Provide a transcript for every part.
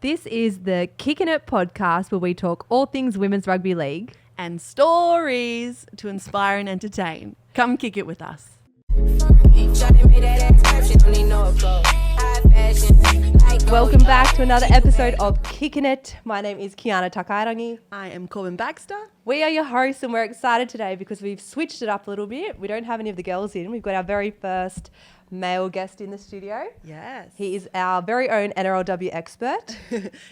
This is the Kickin' It podcast where we talk all things women's rugby league. And stories to inspire and entertain. Come kick it with us. Welcome back to another episode of Kickin' It. My name is Kiana Takairangi. I am Corbin Baxter. We are your hosts and we're excited today because we've switched it up a little bit. We don't have any of the girls in. We've got our very first male guest in the studio. Yes. He is our very own NRLW expert.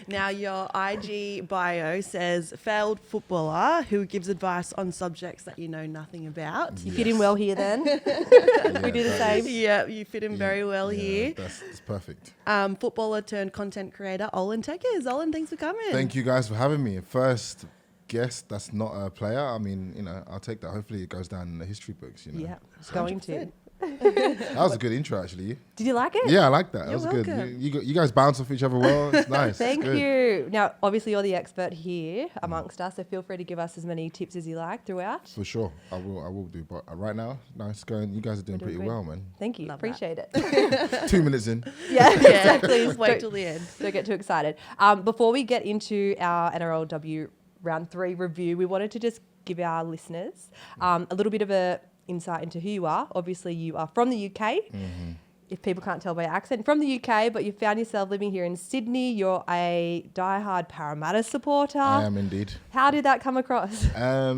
Now your IG bio says failed footballer who gives advice on subjects that you know nothing about. You fit in well here then. We do the same. Yeah, you fit in very well here. That's perfect. Footballer turned content creator Olan Tekkers. Olan, thanks for coming. Thank you guys for having me. First guest that's not a player. I mean, you know, I'll take that. Hopefully it goes down in the history books, you know. Yeah, it's going to. That was a good intro, actually. Did you like it? Yeah, I like that. That You're was welcome. good. You guys bounce off each other well. It's nice. Thank Good. you. Now, obviously, you're the expert here amongst us, so feel free to give us as many tips as you like throughout. For sure. I will do. But right now, nice going. You guys are doing pretty great. well, man. Thank you. Love Appreciate it. 2 minutes in. Yeah, Yeah, exactly. just wait till the end. Don't get too excited. Before we get into our NRLW round 3 review, we wanted to just give our listeners a little bit of a insight into who you are. Obviously, you are from the UK. Mm-hmm. If people can't tell by your accent, from the UK, but you found yourself living here in Sydney. You're a diehard Parramatta supporter. I am indeed. How did that come across?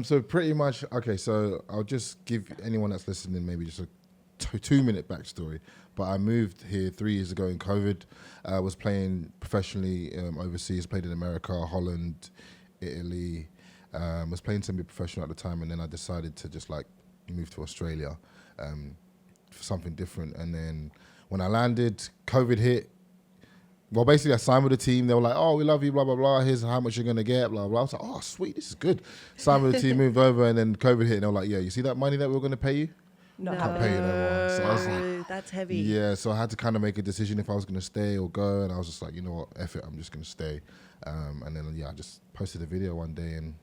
So pretty much, okay, so I'll just give anyone that's listening maybe just a 2-minute backstory. But I moved here 3 years ago in COVID. I was playing professionally overseas, played in America, Holland, Italy. Was playing semi-professional at the time, and then I decided to just like move to Australia for something different. And then when I landed, COVID hit. Well, basically, I signed with the team. They were like, "Oh, we love you, blah, blah, blah. Here's how much you're going to get, blah, blah." I was like, "Oh, sweet, this is good." Signed with the team, moved over, and then COVID hit. And they were like, "Yeah, you see that money that we were going to pay you? No. Can't pay you no more." So I was like, That's heavy. yeah, so I had to kind of make a decision if I was going to stay or go. And I was just like, you know what, F it, I'm just going to stay. And then, yeah, I just posted a video one day and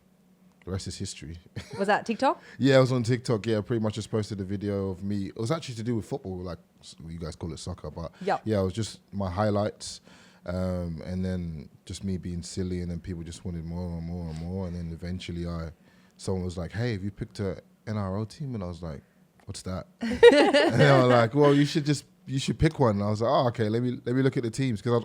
the rest is history. Was that TikTok? Yeah, I was on TikTok. Yeah, pretty much just posted a video of me. It was actually to do with football, like you guys call it soccer, but Yep. yeah, it was just my highlights, and then just me being silly, and then people just wanted more and more and more, and then eventually someone was like, "Hey, have you picked a NRL team?" And I was like, "What's that?" And they were like, "Well, you should pick one." And I was like, "Oh, okay, let me look at the teams," because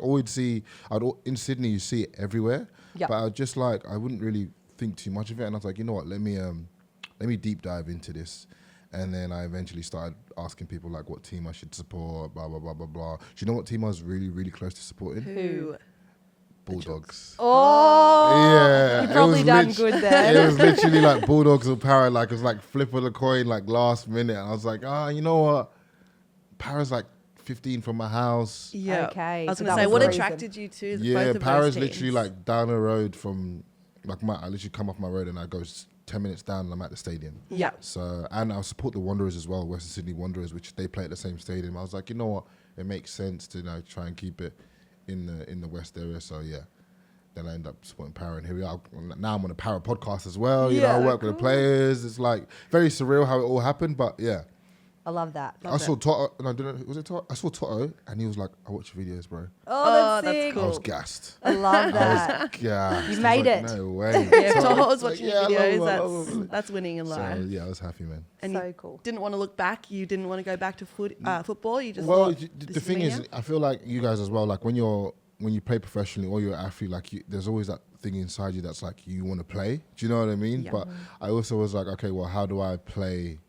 in Sydney you see it everywhere, Yep. but I wouldn't really think too much of it, and I was like, you know what, let me deep dive into this. And then I eventually started asking people like what team I should support, blah blah blah blah blah. Do you know what team I was really really close to supporting? Who? Bulldogs. Oh, Yeah, you it probably was done good there. It was literally like Bulldogs or Para. Like it was like flip of the coin, like last minute. And I was like, you know what, Para's like 15 from my house. Yeah. Okay, I was so going to that say, was what the reason. attracted you to both Yeah, of those Para's teams? literally like down the road from like I literally come off my road and I go 10 minutes down and I'm at the stadium. Yeah. So, and I support the Wanderers as well, Western Sydney Wanderers, which they play at the same stadium. I was like, you know what, it makes sense to try and keep it in the West area. So yeah, then I end up supporting Para, and here we are. Now I'm on a Para podcast as well. You know, I work with the players. It's like very surreal how it all happened, but yeah. I love that. I saw Toto, and I don't know, was it Toto? I saw Toto, and he was like, "I watch your videos, bro." Oh, that's sick. cool. I was gassed. I love I that. was gassed. You I was made like, it. No way. Yeah, if So Toho I was like, watching yeah, your I love videos, that's winning in life. So yeah, I was happy, man. And So you cool. didn't want to look back. You didn't want to go back to football. You just Well, thought, the this thing me is, now? I feel like you guys as well. Like when you play professionally or you're an athlete, like there's always that thing inside you that's like you want to play. Do you know what I mean? Yeah. But I also was like, okay, well, how do I play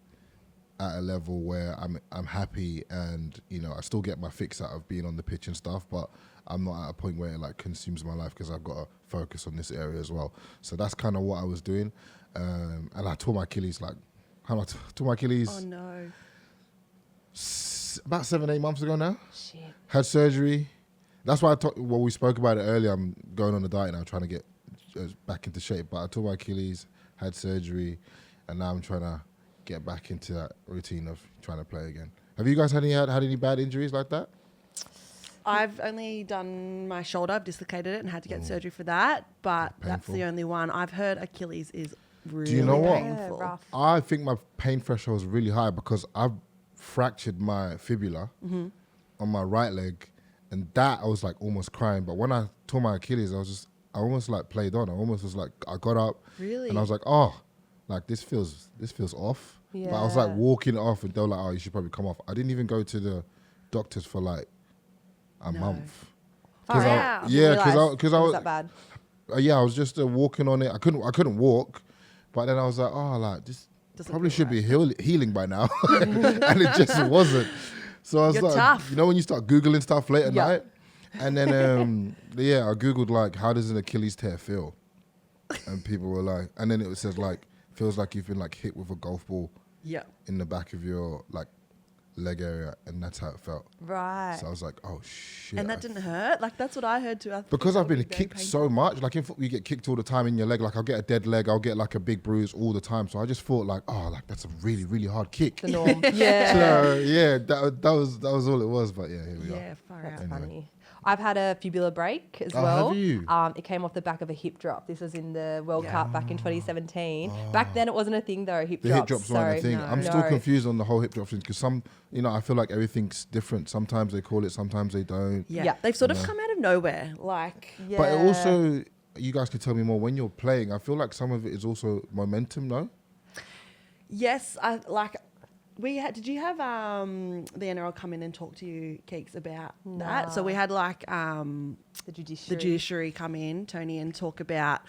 at a level where I'm happy and I still get my fix out of being on the pitch and stuff, but I'm not at a point where it like consumes my life because I've got to focus on this area as well. So that's kind of what I was doing, and I tore my Achilles tore my Achilles Oh no. about 7-8 months ago now. Shit. Had surgery. That's why we spoke about it earlier. I'm going on a diet now, trying to get back into shape. But I tore my Achilles, had surgery, and now I'm trying to get back into that routine of trying to play again. Have you guys had any bad injuries like that? I've only done my shoulder. I've dislocated it and had to get surgery for that. But that's Painful. the only one. I've heard Achilles is really you know what? painful. Yeah, rough. I think my pain threshold is really high because I've fractured my fibula on my right leg and that I was like almost crying. But when I tore my Achilles, I almost like played on. I almost was like, I got up, Really? and I was like, oh, like this feels off. Yeah. But I was like walking off, and they were like, oh, you should probably come off. I didn't even go to the doctors for like a month. Far out. Yeah, Because because I was was that bad. yeah, I was just walking on it. I couldn't walk, but then I was like, oh, like this Doesn't probably feel should be healing by now, and it just wasn't. So I was You're like, tough. you know, when you start googling stuff late at Yeah. night, and then yeah, I googled like, how does an Achilles tear feel, and people were like, and then it says like, feels like you've been like hit with a golf ball Yeah. in the back of your like leg area, and that's how it felt. Right. So I was like, oh shit. And that didn't hurt? Like, that's what I heard too. I think Because that I've would been be very kicked painful. so much, like in football, you get kicked all the time in your leg. Like I'll get a dead leg, I'll get like a big bruise all the time. So I just thought like, oh, like that's a really, really hard kick. The norm. Yeah. So yeah, that was all it was. But yeah, here we are. Yeah, far That's out. Anyway. funny. I've had a fibula break as Oh, well. have you? It came off the back of a hip drop. This was in the World Yeah. Cup back in 2017. Back then, it wasn't a thing though. Hip The drops. hip drops weren't a thing. No. I'm still confused on the whole hip drop thing because some, you know, I feel like everything's different. Sometimes they call it, sometimes they don't. Yeah. Yeah. They've sort of come out of nowhere. Like, Yeah. But it also, you guys could tell me more when you're playing. I feel like some of it is also momentum, no? yes, I like. Did you have the NRL come in and talk to you, Keeks, about that? So we had like the the judiciary. judiciary come in, Tony, and talk about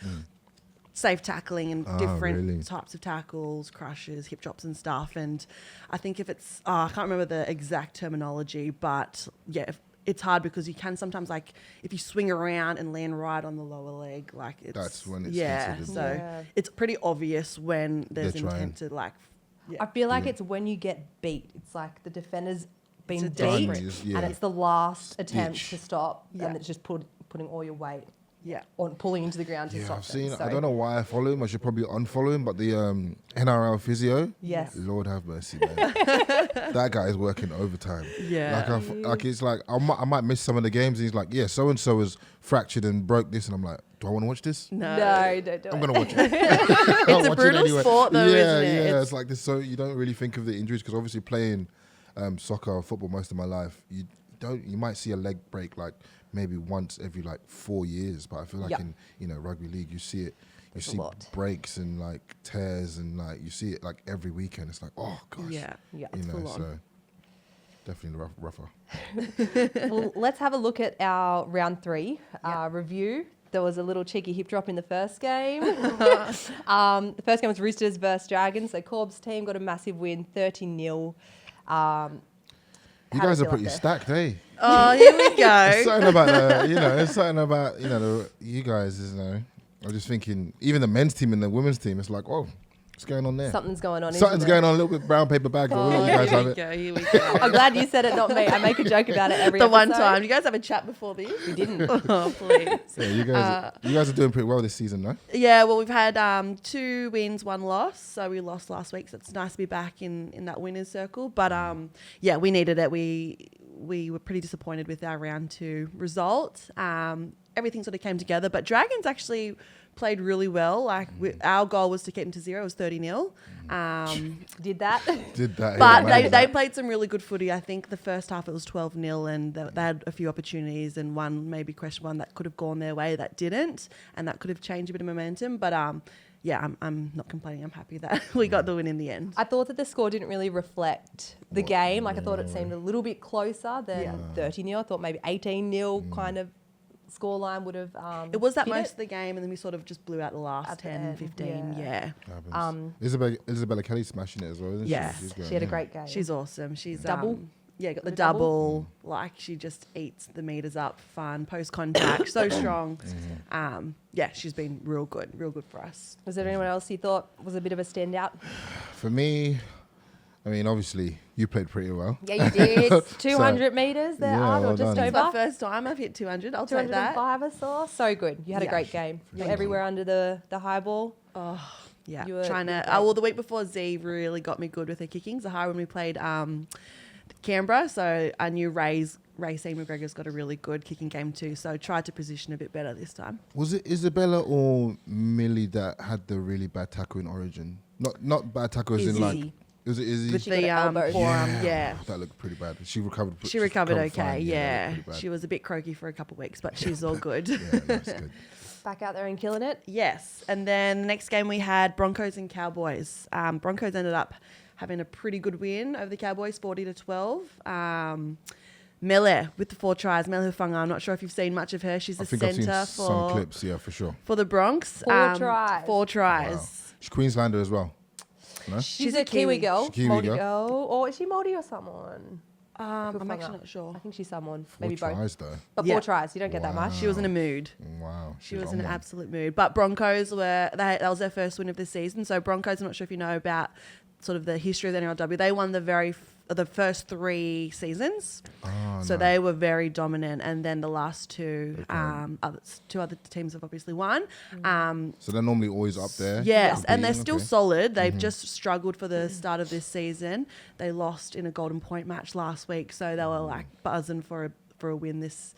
safe tackling and different really? types of tackles, crushes, hip drops and stuff. And I think if it's, I can't remember the exact terminology, but yeah, it's hard because you can sometimes, like, if you swing around and land right on the lower leg, like it's... That's when it's yeah, considered- so Yeah. it's pretty obvious when there's They're trying. intent to, like... Yeah. I feel like it's when you get beat. It's like the defender's been It's beat, desperate. Yeah. and it's the last attempt Ditch. to stop, Yeah. and it's just putting all your weight Yeah. on pulling into the ground to Yeah, stop I've them. seen. So, I don't know why I follow him. I should probably unfollow him. But the NRL physio, Yes. Lord have mercy, man. That guy is working overtime. Yeah. Like it's like I might miss some of the games. And he's like, yeah, so and so is fractured and broke this, and I'm like, do I want to watch this? No. don't do I'm it. gonna watch it. It's a brutal sport though, yeah, isn't it? Yeah, it's like this. So you don't really think of the injuries because obviously playing soccer or football most of my life, you might see a leg break like maybe once every like 4 years, but I feel like Yeah. in rugby league you see it. You It's a see lot. breaks and like tears and like you see it like every weekend. It's like, oh gosh, Yeah. Yeah. you know. full on. So definitely rougher. Well, let's have a look at our round 3 review. There was a little cheeky hip drop in the first game. The first game was Roosters versus Dragons. So Corb's team got a massive win, 30-0. You guys are pretty stacked, eh? Oh, here we It's go. something about it's something about you guys. I'm just thinking, even the men's team and the women's team. It's like, whoa, what's going on there? Something's going on. Something's isn't going on. A little bit brown paper bag, but we'll let you guys have it. Here we go. I'm glad you said it, not me. I make a joke about it every The episode. one time. You guys have a chat before this? We didn't. Oh, please. Yeah, you guys are doing pretty well this season, no? Yeah, well, we've had 2 wins, 1 loss. So we lost last week, so it's nice to be back in that winner's circle. But yeah, we needed it. We were pretty disappointed with our round 2 result. Everything sort of came together, but Dragons actually played really well. Like our goal was to keep them to 0. It was 30-0. Did that? Did that? But yeah, they played some really good footy. I think the first half it was 12-0 and they had a few opportunities and maybe question one that could have gone their way that didn't, and that could have changed a bit of momentum. But yeah, I'm not complaining. I'm happy that we got the win in the end. I thought that the score didn't really reflect the game. Like I thought it seemed a little bit closer than 30-0. I thought maybe 18-0 kind of scoreline would have. It was that hit most it. of the game, and then we sort of just blew out the last At the 10, end, 15. yeah. Yeah. Isabella Kelly's smashing it as well, isn't Yeah. she? She had a great game. She's awesome. She's Double? Yeah, got the The double? double. Like she just eats the meters up. Fun post contact, so strong. Yeah, she's been real good for us. Was there anyone else you thought was a bit of a standout? For me, I mean, obviously you played pretty well. Yeah, you did. 200 metres there, yeah, Art, or well just done. It's my over. first time I've hit 200. I'll take that. 205 I saw. So good. You had a Yeah. great game. You're Thank everywhere under the high ball. Yeah, You were- trying you were to. great. Well, the week before Z really got me good with her kicking. Zahara when we played Canberra, so I knew Ray's McGregor's got a really good kicking game too. So tried to position a bit better this time. Was it Isabella or Millie that had the really bad tackle in Origin? Not bad tackle as in like Izzy. Is it? with She got the an elbow. forearm. Yeah. That looked pretty bad. She recovered. She recovered okay. fine. Yeah. that looked pretty She bad. was a bit croaky for a couple of weeks, but she's all good. Yeah, that's good. Back out there and killing it. Yes. And then the next game we had Broncos and Cowboys. Broncos ended up having a pretty good win over the Cowboys, 40-12. Mele with the 4 tries. Mele Hufanga, I'm not sure if you've seen much of her. She's I the think I've seen centre some clips. Yeah, for sure. for the Bronx. 4 tries. 4 tries. Wow. She's Queenslander as well. No? She's a Kiwi girl. She's a Kiwi Māori girl. girl. Or is she Māori or someone? I'm Hufanga. actually not sure. I think she's someone. 4 Maybe both. tries though. But Yeah. 4 tries. You don't get that much. She was in a mood. Wow. She was on in an one. absolute mood. But Broncos that was their first win of the season. So Broncos, I'm not sure if you know about sort of the history of the NRLW. They won the first 3 seasons. Oh, So no. they were very dominant, and then the last 2, Okay. two other teams have obviously won. So they're normally always up there. Yes, and they're competing, still okay. solid. They've just struggled for the start of this season. They lost in a Golden Point match last week, so they were like buzzing for a win this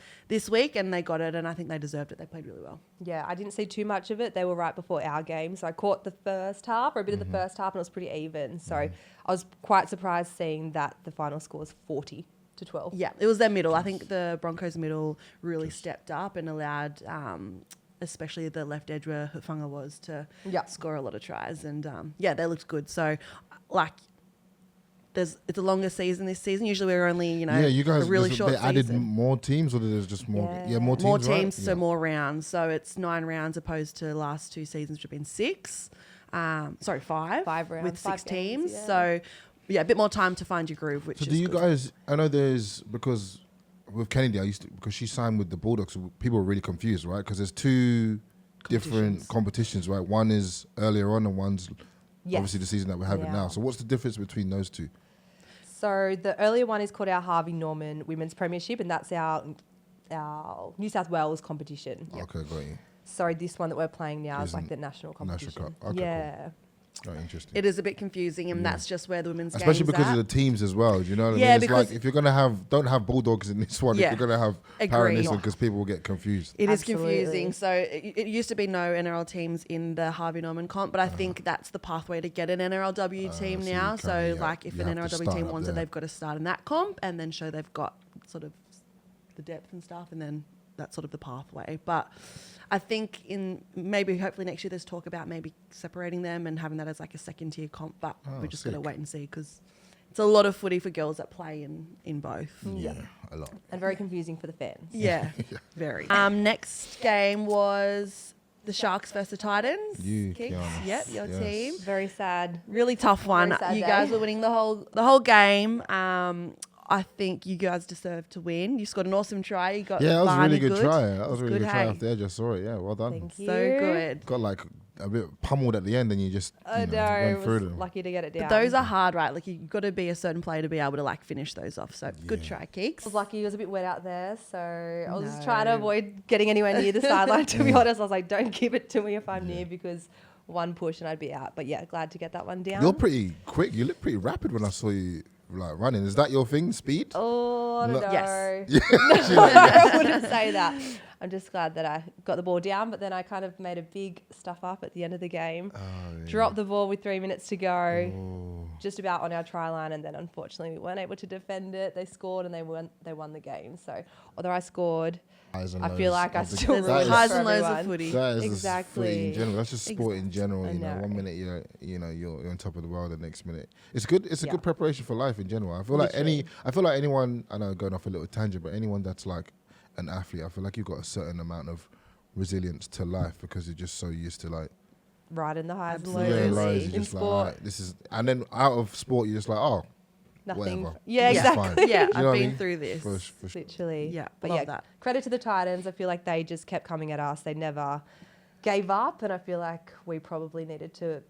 week, and they got it, and I think they deserved it. They played really well. Yeah, I didn't see too much of it. They were right before our game. So I caught the first half or a bit of the first half, and it was pretty even. So I was quite surprised seeing that the final score was 40-12. Yeah, it was their middle. I think the Broncos' middle really stepped up and allowed, especially the left edge where Hufanga was, to score a lot of tries. And they looked good. So, like, it's a longer season this season. Usually we're only, Yeah, you guys. a really they short added season. more teams, or there's just more? Yeah. Yeah, more teams. More right? teams, so Yeah. more rounds. So it's 9 rounds opposed to the last 2 seasons, which have been 6. 5. 5 rounds, with 6 5 games, teams. yeah. So, a bit more time to find your groove, which So is do you good. guys? I know there's because with Kennedy, because she signed with the Bulldogs, so people were really confused, right? Because there's 2 different competitions, right? One is earlier on, and one's Yes. obviously the season that we're having now. Now. So what's the difference between those 2? So the earlier one is called our Harvey Norman Women's Premiership, and that's our New South Wales competition. Okay, got you. So this one that we're playing now is Isn't like the national competition. National Cup. Okay, yeah. Oh, interesting. It is a bit confusing, and that's just where the women's Especially game's because at. of the teams as well. Do you know what I Yeah, mean? It's because- like if you're gonna don't have Bulldogs in this one. Yeah, If you're gonna have agree. Para in this one, because people will get confused. It is Absolutely. confusing. So it used to be no NRL teams in the Harvey Norman comp, but I think that's the pathway to get an NRLW team so you now. can, So yeah, like if you an have to NRLW start team up wants it, there. they've got to start in that comp and then show they've got sort of the depth and stuff, and then that's sort of the pathway. But I think hopefully next year there's talk about maybe separating them and having that as like a second tier comp, but we just got to sick. wait and see because it's a lot of footy for girls that play in both. Yeah, a lot. And very confusing for the fans. Yeah, very. Next game was the Sharks versus the Titans. You, Kicks. Kiana. Yep, your Yes. team. Very sad. Really tough one. Very sad You day. guys were winning the whole game. I think you guys deserved to win. You scored an awesome try. You got Yeah, that was a Barney really good try. That was a really Good, good try hey? off the edge. I saw it. Yeah, well done. Thank you. so good. Got like a bit pummeled at the end, and you just I you know, know. went through Was them. lucky to get it down. But those are hard, right? Like you've got to be a certain player to be able to like finish those off. So good Yeah. try, I Keeks. was lucky it was a bit wet out there, so I was just No. trying to avoid getting anywhere near the sideline, to be honest. I was like, don't give it to me if I'm near, because one push and I'd be out. But yeah, glad to get that one down. You're pretty quick. You look pretty rapid when I saw you like running. Is that your thing, speed? Oh, no. Yes. No, I wouldn't say that. I'm just glad that I got the ball down, but then I kind of made a big stuff up at the end of the game. Dropped the ball with 3 minutes to go, just about on our try line, and then unfortunately we weren't able to defend it. They scored and they won the game. So although I scored, Highs and I feel lows like I of the- still There's that ruined is- highs for and lows of everyone. footy. That is Exactly. footy in general. That's just sport in general. I You know, know. 1 minute you're on top of the world, the next minute it's good. It's a Yeah. good preparation for life in general. I feel Literally. like anyone. I know going off a little tangent, but anyone that's like an athlete, I feel like you've got a certain amount of resilience to life because you're just so used to like Right in the highs and Absolutely. lows. yeah, lies. You're In just like sport, alright, this is, and then out of sport, you're just like nothing. whatever. Yeah, It's exactly. fine. Yeah, You know I've what I been mean? through this. For sure. Literally. Yeah, But love yeah, that. credit to the Titans. I feel like they just kept coming at us. They never gave up, and I feel like we probably needed to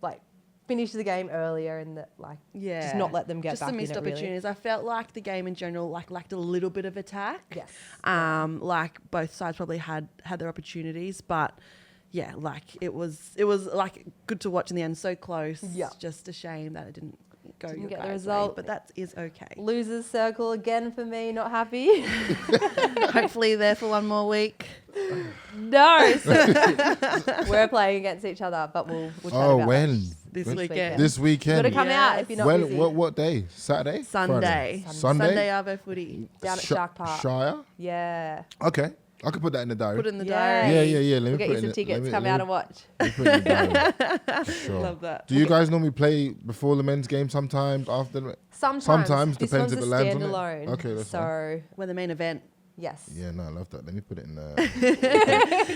like finish the game earlier and just not let them get just back some in missed it, really. opportunities. I felt like the game in general lacked a little bit of attack. Yes. Like both sides probably had their opportunities, but yeah, like it was like good to watch in the end. So close. Yeah. Just a shame that it didn't go Didn't your get the guys' way, result. but that is okay. Losers circle again for me. Not happy. Hopefully there for one more week. No. We're playing against each other, but we'll chat Oh, about when? that. This When? weekend. This You weekend. got to come out Yes. if you're not When? busy. What day? Saturday? Sunday. Friday? Sunday Arvo footy. Down at Shark Park. Shire? Yeah. Okay. I could put that in the diary. Put it in the Yeah. diary. Yeah. Let me We'll get put you it some in tickets. let me- Come let out me- and watch. let me put it in the diary. For sure. Love that. Do you guys normally play before the men's game sometimes, after the Sometimes. depends This one's if a it lands on it? standalone. Okay, that's so, We're the main event. yes. Yeah, no, I love that. Let me put it in the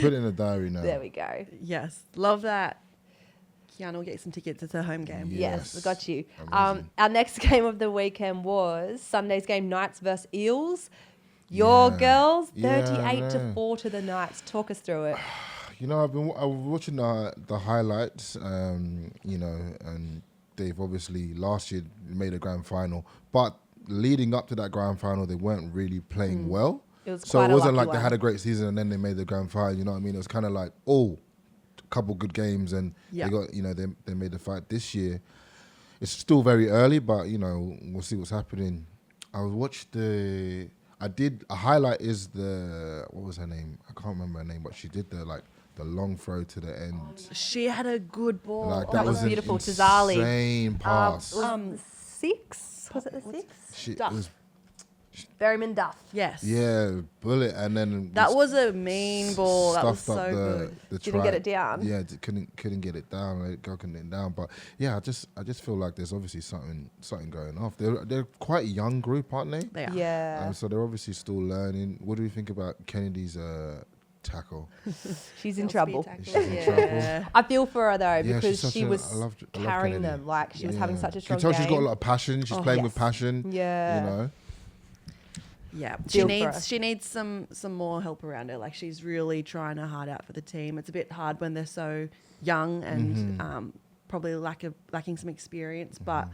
put it in the diary now. There we go. Yes. Love that. Kiana will get you some tickets. It's her home game. Yes, we got you. Amazing. Our next game of the weekend was Sunday's game, Knights versus Eels. Your Yeah. girls, Yeah, I 38 to know. 4 to the Knights. Talk us through it. You know, I was watching the highlights, you know, and they've obviously last year made a grand final, but leading up to that grand final, they weren't really playing well. It was So quite it a wasn't lucky like they one. had a great season and then they made the grand final. You know what I mean? It was kind of like, a couple good games and Yeah. they got, you know, they made the fight this year. It's still very early, but you know, we'll see what's happening. A highlight is what was her name? I can't remember her name, but she did the long throw to the end. She had a good ball. Like, that was beautiful. Tazali. Insane pass. Was six? Was it the six? It Duff. was, Berryman Duff. Yes. yeah, bullet, and then That was a mean ball. That was stuffed so up good. the Didn't get try. it down. Yeah, couldn't get it down. Like, girl couldn't get it down. But yeah, I just feel like there's obviously something going off. They're quite a young group, aren't they? They are. Yeah. So they're obviously still learning. What do we think about Kennedy's tackle? She's in Little trouble. speed She's tackle. in trouble. Yeah. I feel for her though Yeah, because she's such she a- was I love carrying Kennedy. them. Like she was having such a You strong can tell game. she's got a lot of passion. She's playing with yes. passion. Yeah. You know. Yeah, Feel for her. she needs some more help around her. Like she's really trying her hard out for the team. It's a bit hard when they're so young and probably lacking some experience, but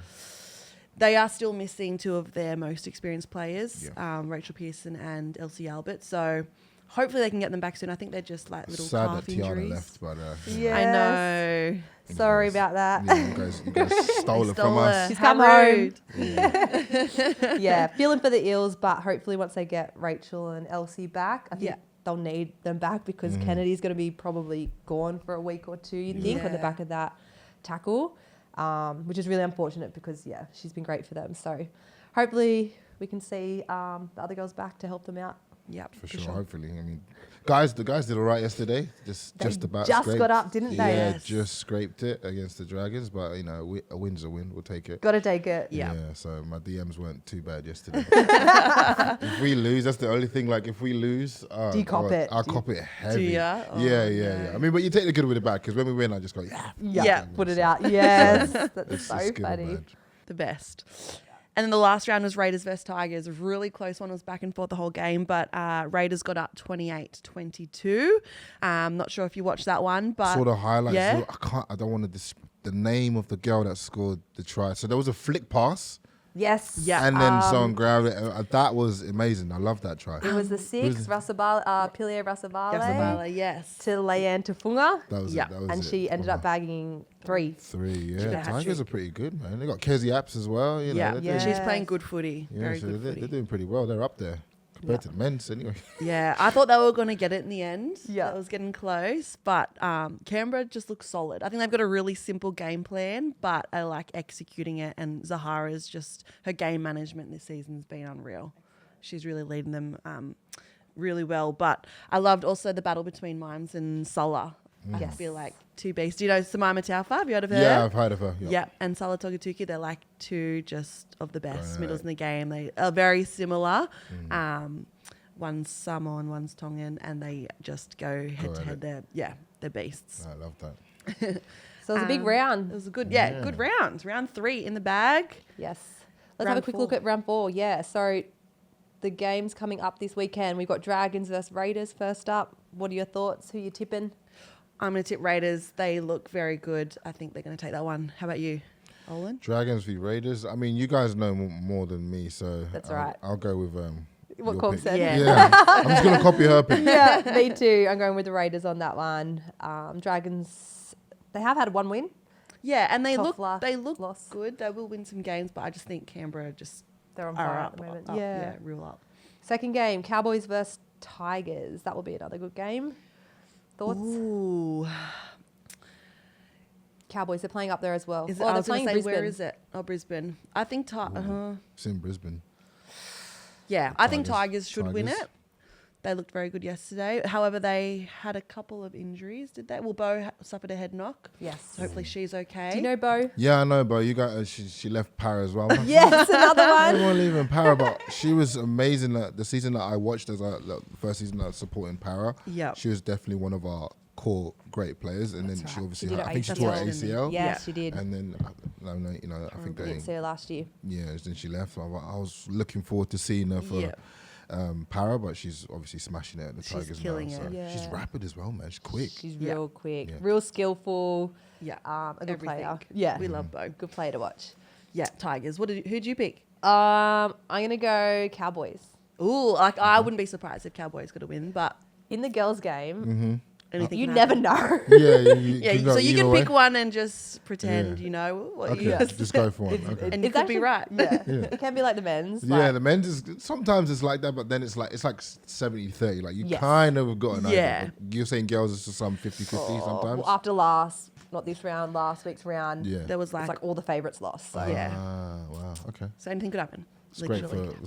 they are still missing two of their most experienced players, Rachel Pearson and Elsie Albert. So hopefully they can get them back soon. I think they're just like little Sad calf that Tiana injuries. left, but Yeah. I know. Sorry about that. Yeah, you guys stole it from us. She's How come home. rude. Yeah, feeling for the Eels, but hopefully once they get Rachel and Elsie back, I think Yeah. they'll need them back because Kennedy's going to be probably gone for a week or two, you think, on the Yeah. back of that tackle, which is really unfortunate because, yeah, she's been great for them. So hopefully we can see the other girls back to help them out. Yep, For sure, hopefully. I mean, the guys did all right yesterday. Just about just scraped. got up, didn't they? Yeah, Yes. just scraped it against the Dragons. But you know, a win's a win. We'll take it. Got to take it. Yeah. So my DMs weren't too bad yesterday. If we lose, that's the only thing. Like if we lose, Do you cop it? I'll cop it heavy. ya? Oh, Yeah. I mean, but you take the good with the bad because when we win, I just go, Yeah. Put it out. Yes. That's It's so good or funny. bad. the best. And then the last round was Raiders versus Tigers. A really close one. It was back and forth the whole game, but Raiders got up 28-22. Not sure if you watched that one, but Saw the highlights. yeah. I don't want to the name of the girl that scored the try. So there was a flick pass. Yes. Yeah. And then someone grabbed it. That was amazing. I love that try. It was the six, Pilia Rasabale Yasabala, yes. to Leanne Tufunga, That was Yeah. it. That was and it. she ended up bagging 3. 3. got Yeah, a Tigers hat-trick. are pretty good, man. They got Kezi Apps as well. You know, Yeah, they're Yeah. doing- she's playing good footy. yeah, Very so good they're footy. doing pretty well. They're up there compared to the men's anyway. Yeah, I thought they were going to get it in the end. Yeah. That was getting close. But Canberra just looks solid. I think they've got a really simple game plan, but I like executing it. And Zahara's just, her game management this season's been unreal. She's really leading them really well. But I loved also the battle between Mimes and Sulla. I Yes. feel like two beasts. Do you know Samaima Taufa? Have you heard of her? Yeah, I've heard of her. Yeah, and Salah Togatuki, they're like two just of the best Right. middles in the game. They are very similar. One's Samoan, one's Tongan, and they just go head Go to at head. They're beasts. I love that. So it was a big It round. was a good, Yeah. good round. Round 3 in the bag. Yes. Let's have Round a quick 4. look at round 4. Yeah. So the games coming up this weekend. We've got Dragons versus Raiders first up. What are your thoughts? Who you tipping? I'm going to tip Raiders. They look very good. I think they're going to take that one. How about you, Olan? Dragons v Raiders. I mean, you guys know more than me, so That's I'll, right. I'll go with What your Corb pick. said. Yeah. Yeah, I'm just gonna copy her pick. Yeah, me too. I'm going with the Raiders on that one. Dragons, they have had one win. Yeah, and they Tough look loss. good. They will win some games, but I just think Canberra just They're on are fire up, at the moment. up, Yeah. real up. Second game, Cowboys versus Tigers. That will be another good game. Thoughts? Ooh. Cowboys are playing up there as well. Is it, Oh, I they're was going playing to say, Brisbane. where is it? Oh, Brisbane. I think, It's in Brisbane. I think Tigers. Tigers should win Tigers. it. They looked very good yesterday. However, they had a couple of injuries, did they? Well, Bo suffered a head knock. Yes. So hopefully she's okay. Do you know Bo? Yeah, I know, but you got she left Para as well. Yes, another one. Everyone leaving Para, but she was amazing. The season that I watched as the first season that I was supporting Para, Yep. she was definitely one of our core great players. And That's then she right. obviously, She did I her think she ACL. tore her ACL. Yes, Yeah. she did. And then, I think We didn't see her last year. then she left. I was looking forward to seeing her for Yeah. Para, but she's obviously smashing it at the She's Tigers killing now. it. So Yeah. she's rapid as well, man. She's quick. She's Yeah. real quick, Yeah. real skillful. Yeah. A good Everything. player. Yeah. We love Bo. Good player to watch. Yeah, Tigers. Who'd you pick? I'm gonna go Cowboys. Ooh, I wouldn't be surprised if Cowboys got a win, but In the girls' game, anything you can never happen. know. Yeah, Yeah, go so you either can way. pick one and just pretend Yeah. you know what Okay, you just go for one. Okay. and you could be right. Yeah. Yeah. It can be like the men's. Yeah, like- the men's is sometimes it's like that, but then it's like 70-30. Like you Yes. kind of got an Yeah. idea. But you're saying girls is just some 50-50 sometimes. Well, after not this round, last week's round, Yeah. There was it's like, like all the favourites lost. So Yeah. Wow. Okay. so anything could happen. It's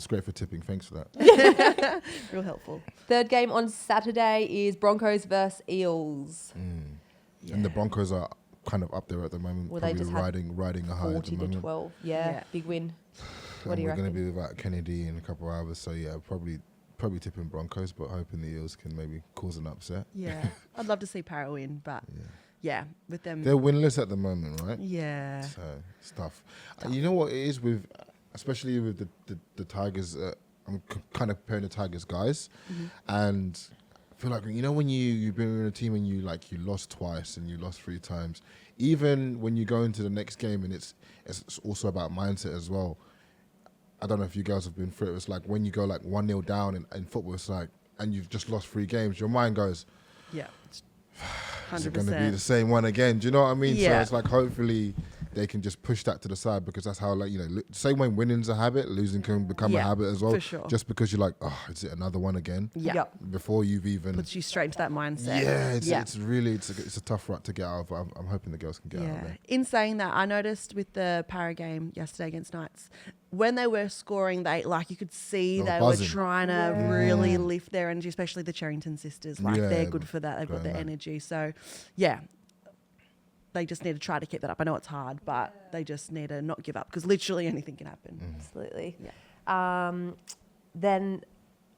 great for tipping. Thanks for that. Real helpful. Third game on Saturday is Broncos versus Eels. And the Broncos are kind of up there at the moment, Well, they probably just had riding a high at the 40 to moment. 12. Yeah, Yeah. big win. What And do you we're going reckon? to be without Kennedy in a couple of hours, so yeah, probably tipping Broncos, but hoping the Eels can maybe cause an upset. Yeah. I'd love to see Para win, but yeah, with them. They're winless at the moment, right? Yeah. So it's tough. You know what it is with, especially with the Tigers. I'm kind of comparing the Tigers guys, and I feel like when you've been in a team and you lost twice and you lost 3 times. Even when you go into the next game, and it's also about mindset as well. I don't know if you guys have been through it. It's like when you go like 1-0 down in football, it's like, and you've just lost 3 games, your mind goes, Yeah. is it going to be the 100%. same one again? Do you know what I mean? Yeah. So it's like hopefully they can just push that to the side, because that's how same way winning's a habit, losing can become a Yeah, habit as well. for sure. Just because you're like, oh, is it another one again? Yeah. Yep. Before you've even Puts you straight into that mindset. it's really it's a tough rut to get out of. I'm hoping the girls can get out of there. In saying that, I noticed with the Para game yesterday against Knights, when they were scoring, you could see They were they were buzzing. trying to really lift their energy, especially the Cherrington sisters. Yeah, They're good for that. They've got the going on. energy. So, yeah, they just need to try to keep that up. I know it's hard, but they just need to not give up, because literally anything can happen. Absolutely. Then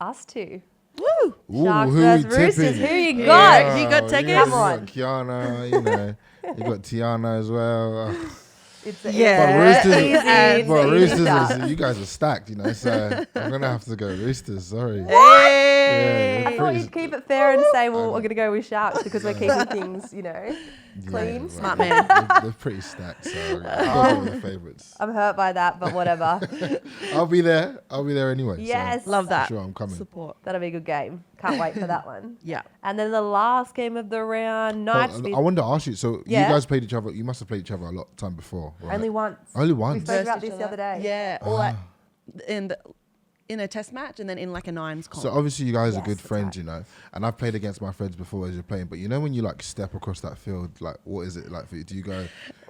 us two. Woo! Ooh, Sharks who versus we Roosters. tipping? Who you got? Yeah. You got Oh, Tekkers? yeah, Come you on. got Kiana, you got Tiana as well. It's Yeah. But Easy, Roosters, easy. you guys are stacked, so I'm gonna have to go Roosters. Sorry. Hey! I thought you'd keep it fair and say, well, we're going to go with Sharks because we're keeping things, clean. well, Smart man. They're pretty stacked, so I'll go with the favourites. I'm hurt by that, but whatever. I'll be there anyway. so Yes. Love that. Sure, I'm coming. Support. That'll be a good game. Can't wait for that one. Yeah. And then the last game of the round, Knights. I wanted to ask you. So Yeah. you guys played each other. You must have played each other a lot of time before, right? Only once. Only We once. spoke about Versus this each the other other. day. Yeah. Or in a test match, and then in like a nines comp. So obviously you guys are Yes, good that's friends, right. and I've played against my friends before as you're playing. But when you step across that field, what is it like for you? Do you go,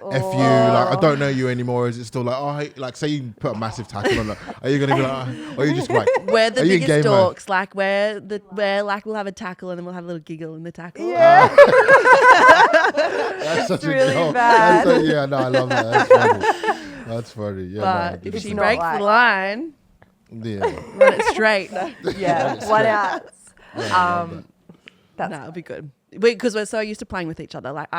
F you, I don't know you anymore? Or is it still like, oh, hey, say you put a massive tackle on, are you gonna be like, or are you just like, We're the are you in biggest game mode? dorks. We'll have a tackle and then we'll have a little giggle in the tackle. Yeah. That's such really a goal. bad. Yeah, no, I love that. That's funny. That's funny. Yeah, But no, if It's she not breaks like- the line, yeah. run it straight. Yeah, one out. That's No, it'll be good. Because we're so used to playing with each other. Like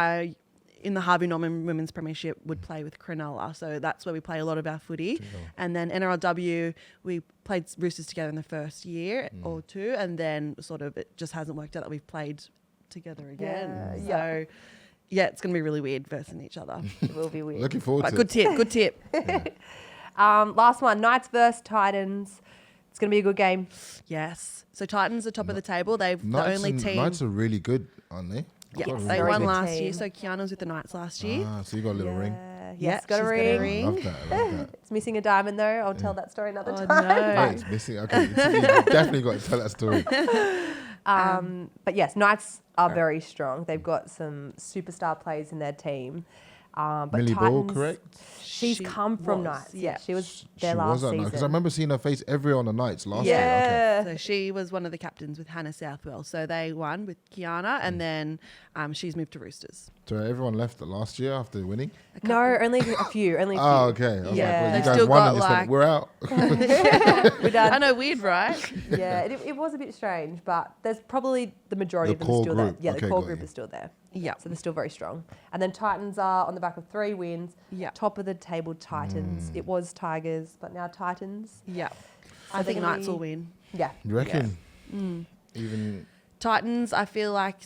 in the Harvey Norman Women's Premiership, would play with Cronulla. So that's where we play a lot of our footy. And then NRLW, we played Roosters together in the first year or two. And then sort of it just hasn't worked out that we've played together again. Yeah. So, yeah, it's going to be really weird versing each other. It will be weird. Looking forward But to good it. tip, good tip. Last one, Knights versus Titans. It's going to be a good game. Yes. So Titans are top of the table. They've Knights the only and- team. Knights are really good, aren't they? Yeah, God, they very won good last team. year. So Kiana was with the Knights last year. So you got a little ring. Yes, Yeah, got a she's got a ring. ring. I love that. I love that. It's missing a diamond though. I'll tell that story another Oh, time. no. Wait, it's missing. Okay, you definitely got to tell that story. But yes, Knights are very strong. They've got some superstar players in their team. But Millie Ball, Titans, correct? she's She come from was, Knights. yeah. Yeah, she was She there last was season. because I remember seeing her face every on the nights last year. Okay. Yeah. So she was one of the captains with Hannah Southwell. So they won with Kiana, and then she's moved to Roosters. So everyone left the last year after winning. No, only a few. Only a few. Oh, okay. I was Yeah. like, well, you They've guys still won got, and just went, like- we're out. We're done. I know, weird, right? Yeah, it was a bit strange, but there's probably the majority The of them core still group. there. Yeah, Okay, the core got group you. is still there. Yeah. So they're still very strong. And then Titans are on the back of 3 wins. Yeah. Top of the table Titans. It was Tigers, but now Titans. Yeah. So I think they're gonna Knights be- will win. Yeah. You reckon? Even Titans, I feel like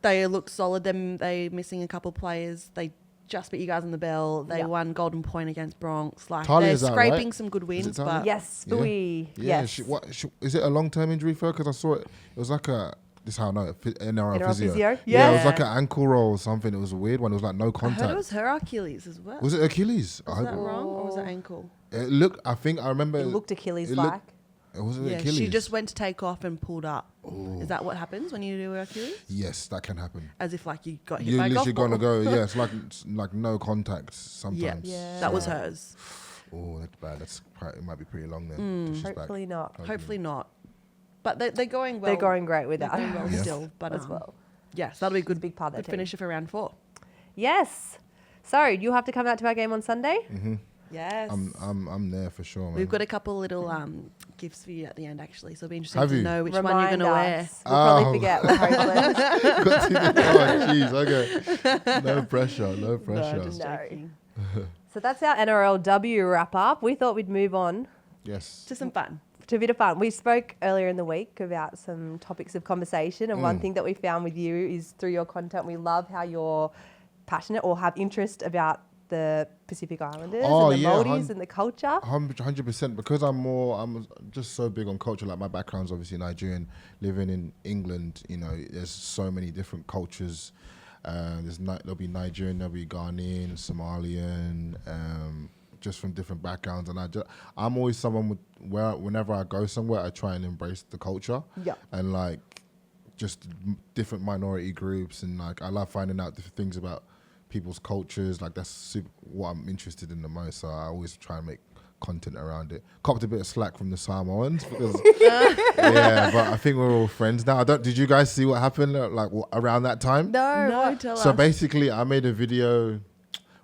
they look solid. They're missing a couple players. They just beat you guys on the bell. They Yeah. won Golden Point against Bronx. Like Talia's they're out, scraping right? some good wins, Talia? but Yes, Yeah. Spooey. yeah, Yes. is it a long-term injury for her? Because I saw it. It was like a. This is how I know it. NRL NRL physio. physio? Yeah, it was Yeah. like an ankle roll or something. It was a weird one. It was like no I heard contact. it was her Achilles as well. Was it Achilles? Was that wrong or was it ankle? It looked. I think I remember. It looked Achilles it like. looked- It wasn't Yeah, Achilles. she just went to take off and pulled up. Is that what happens when you do Achilles? Yes, that can happen. As if like you got hit You're by a golf literally gonna ball. go. Yeah, it's like no contact sometimes. Yeah. That was hers. Oh, that's bad. It might be pretty long then. Just like- Hopefully not. Hopefully not. But they're going well. They're going great with They're that going well Yeah. still. But as well. yes, that'll be a She's a good, big part of good their team. finisher for round 4. Yes. So you'll have to come out to our game on Sunday. Yes. I'm there for sure, man. We've got a couple little gifts for you at the end, actually. So it'll be interesting Have to you? know which one you're Remind going to wear. us. We'll probably Oh. forget. We're hopeless. Got to- oh, jeez. Okay. No pressure. No pressure. just No. joking. So that's our NRLW wrap up. We thought we'd move on Yes. To some fun. to a bit of fun. We spoke earlier in the week about some topics of conversation, and one Mm. thing that we found with you is through your content, we love how you're passionate or have interest about the Pacific Islanders Oh, and the yeah, Maoris and the culture. 100% because I'm just so big on culture. Like my background's obviously Nigerian, living in England. You know, there's so many different cultures. There'll be Nigerian, there'll be Ghanaian, Somalian, just from different backgrounds. And I'm always someone whenever I go somewhere, I try and embrace the culture. Yeah. And like just different minority groups, and like I love finding out different things about people's cultures. Like that's what I'm interested in the most. So I always try and make content around it. Copped a bit of slack from the Samoans because yeah, but I think we're all friends now. Did you guys see what happened around that time? No. Tell So us. basically, I made a video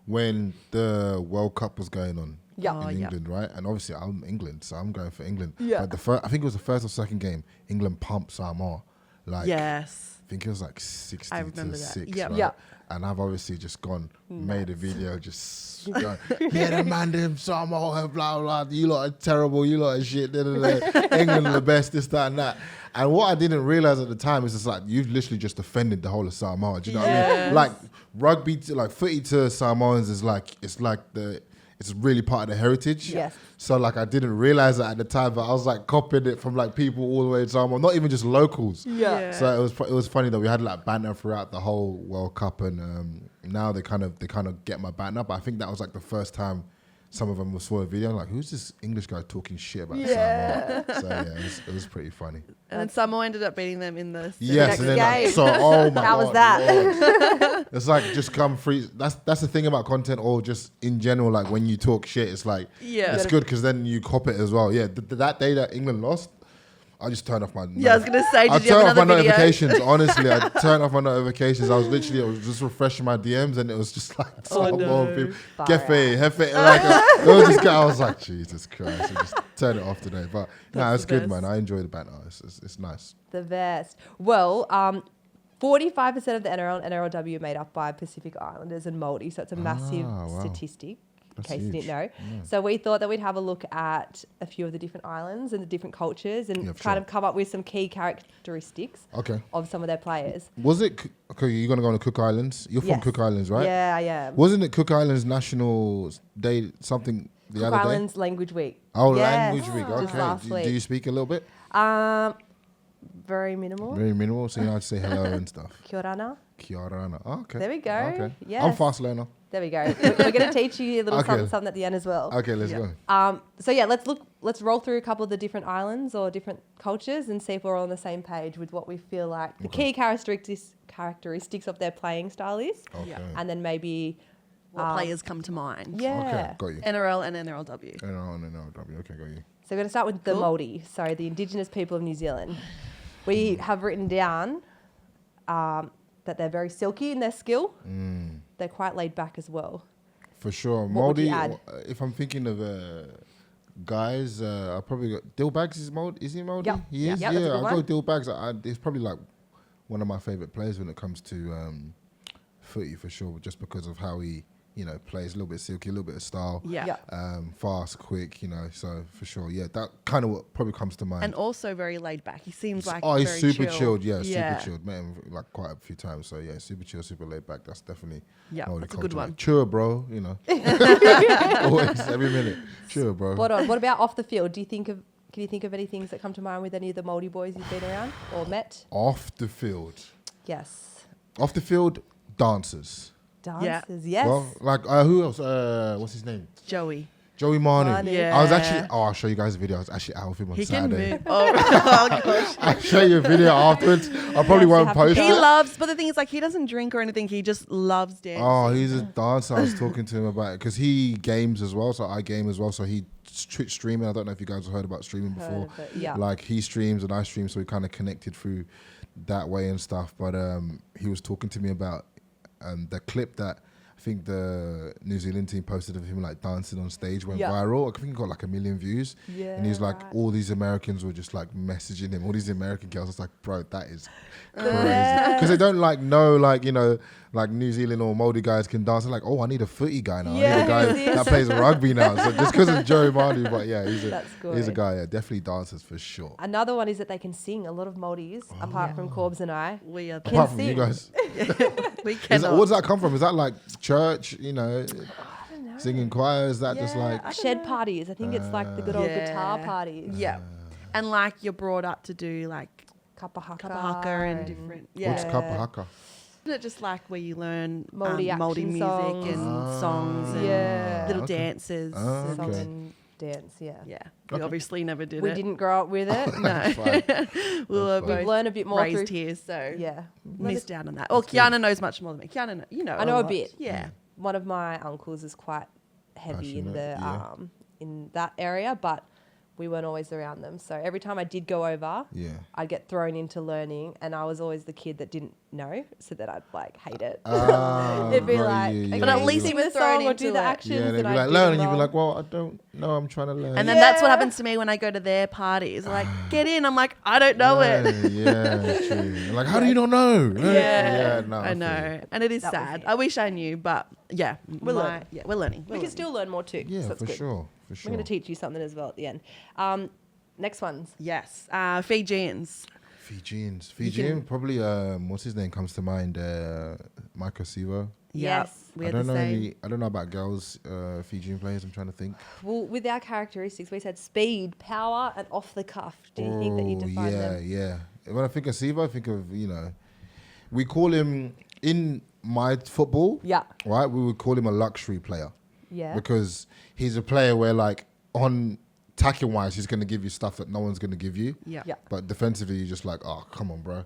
when the World Cup was going on Yeah. Oh, in yeah. England, right? And obviously, I'm England, so I'm going for England. Yeah. But I think it was the first or second game, England pumped Samoa. Like, Yes. I think it was like 60 I to remember that. 6. Yep. Right? Yeah. And I've obviously just made a video, just going, yeah, the man, them Samoa, blah, blah, you lot are terrible, you lot are shit, da, da, da. England are the best, this, that, and that. And what I didn't realize at the time is it's like, you've literally just offended the whole of Samoa. Do you know what I mean? Like, rugby, footy to Samoans is like, it's really part of the heritage. Yes. So like I didn't realize that at the time, but I was like copying it from like people all the way to Samoa, not even just locals. Yeah. So it was funny that we had like banter throughout the whole World Cup, and now they kind of get my banter. But I think that was like the first time some of them saw a video like, who's this English guy talking shit about Samoa? So yeah, it was pretty funny. And then Samoa ended up beating them in the Yes, next and then game. oh my How god, was that? Lord. It's like just come free. That's the thing about content, or just in general. Like when you talk shit, it's like Yeah. it's good because then you cop it as well. Yeah, that day that England lost, I just turned off my. Yeah, I was going to say, I did you have turned off my another video? notifications. Honestly, I turned off my notifications. I was just refreshing my DMs, and it was just like Oh, no. people, Far Gefe, Hefe, like it was just. I was like, Jesus Christ, I just turned it off today. But no, it's the good, best. man. I enjoy the banter. It's nice. The best. Well, 45% of the NRL and NRLW are made up by Pacific Islanders and Maori, so it's a massive wow. statistic. That's In case you huge. didn't know. Yeah. So we thought that we'd have a look at a few of the different islands and the different cultures and Yeah, for kind sure. of come up with some key characteristics Okay. of some of their players. Was it okay? You're gonna go on the Cook Islands. You're from Yes. Cook Islands, right? Yeah, I am. Wasn't it Cook Islands National Day? Something the Cook other day. Islands Language Week. Oh, Yes, language week. just Okay. last Do week. you speak a little bit? Very minimal. Very minimal. So you know how to say hello and stuff. Kia ora. Kia ora. Oh, okay. There we go. Okay. Yes. I'm fast learner. There we go. We're going to teach you a little Okay. something at the end as well. Okay, let's go. So yeah, let's roll through a couple of the different islands or different cultures and see if we're all on the same page with what we feel like the key characteristics of their playing style is. Okay. And then maybe What players come to mind? yeah. Okay, got you. NRL and NRLW. NRL and NRLW. Okay, got you. So we're going to start with the Cool. Maori, so the indigenous people of New Zealand. We have written down that they're very silky in their skill. They're quite laid back as well. For sure. What would you Maori, add? if I'm thinking of guys, I probably got Dill Bags is Maori. Is he Maori? Yep. He is? Yep, that's a Yeah, good I'll one. go Dill Bags. He's probably like one of my favourite players when it comes to footy for sure, just because of how he, plays a little bit silky, a little bit of style. Yeah. Fast, quick, so for sure. Yeah, that kind of what probably comes to mind. And also very laid back. He seems like he's very super chill. chilled. Yeah, Yeah. super chilled. Met him like quite a few times. So yeah, super chill, super laid back. That's definitely Yeah, that's a good culture. one. Like, chill, bro. Always, every minute. Chill, bro. What about off the field? Can you think of any things that come to mind with any of the Māori boys you've been around or met? Off the field. Yes. Off the field, dancers. Dancers, yes. Well, like who else? What's his name? Joey. Joey Manu. Manu. Yeah. I was actually. I'll show you guys a video. I was actually out with him on He can Saturday. move. Oh gosh. I'll show you a video afterwards. I probably Yes, you won't have to post show He it. loves, but the thing is, like, he doesn't drink or anything. He just loves dancing. Oh, he's a dancer. I was talking to him about it because he games as well. So I game as well. So he Twitch streaming. I don't know if you guys have heard about streaming Heard before. of it, yeah. Like he streams and I stream, so we kind of connected through that way and stuff. But he was talking to me about the clip that I think the New Zealand team posted of him like dancing on stage went Yeah. viral. I think it got like 1 million views. Yeah, And he's like, right. all these Americans were just like messaging him. All these American girls. I was like, bro, that is crazy. best. Because they don't know like New Zealand or Māori guys can dance. They're like, oh, I need a footy guy now. I need a Yeah, guy yes. that plays rugby now. So just because of Joey Manu, but yeah, he's That's a good. guy. Yeah, definitely dances for sure. Another one is that they can sing. A lot of Māoris, apart from Corbs and I. We are. Can Apart from you sing. guys, We where cannot. does that come from? Is that like church? Singing choir? Is that just Yeah, like? I don't Shed know. parties. I think it's like the good old guitar Yeah. parties. Yeah. And like you're brought up to do like Kapahaka. kapahaka and different. Yeah. What's kapahaka? Isn't it just like where you learn Māori Māori action music songs. and songs and Yeah. little Okay. dances? Ah, Song okay. and dance, yeah. Yeah. We Okay. obviously never did We it. didn't grow up with it. No. Fine. we were That's We've both learned a bit more raised through. here, so Yeah. missed out on that. Well, Kiana knows much more than me. Kiana, I know a lot. bit. Yeah. One of my uncles is quite heavy in Passionate, the yeah. in that area, but we weren't always around them. So every time I did go over, Yeah. I'd get thrown into learning, and I was always the kid that didn't know, so that I'd like hate it. Ah, They'd be got like, you, okay, But at yeah, least yeah. he sing was the thrown song or do into the it. actions. Yeah, they'd and be I'd like, do learn, them and you'd be wrong. like, well, I don't know, I'm trying to learn. And then that's what Yeah. happens to me when I go to their parties. Like, get in. I'm like, I don't know it. Yeah, true. And like, how do you not know? Yeah, no, I feel know, you. and it is That was sad. it. I wish I knew, but yeah, We're learning. Yeah, we're learning. We can still learn more too. Yeah, so that's for good. sure, for sure. We're going to teach you something as well at the end. Next ones. Yes, Fijians. Fijians, You Fijian, probably. What's his name comes to mind? Michael Sivo. Yes. we I had don't the know same. any. I don't know about girls, Fijian players. I'm trying to think. Well, with our characteristics, we said speed, power, and off the cuff. Do you think that you define yeah, them? yeah. When I think of Sivo, I think of we call him in my football. Yeah. Right, we would call him a luxury player. Yeah. Because he's a player where like on attacking wise, he's going to give you stuff that no one's going to give you. Yeah. Yeah. But defensively, you're just like, oh, come on, bro.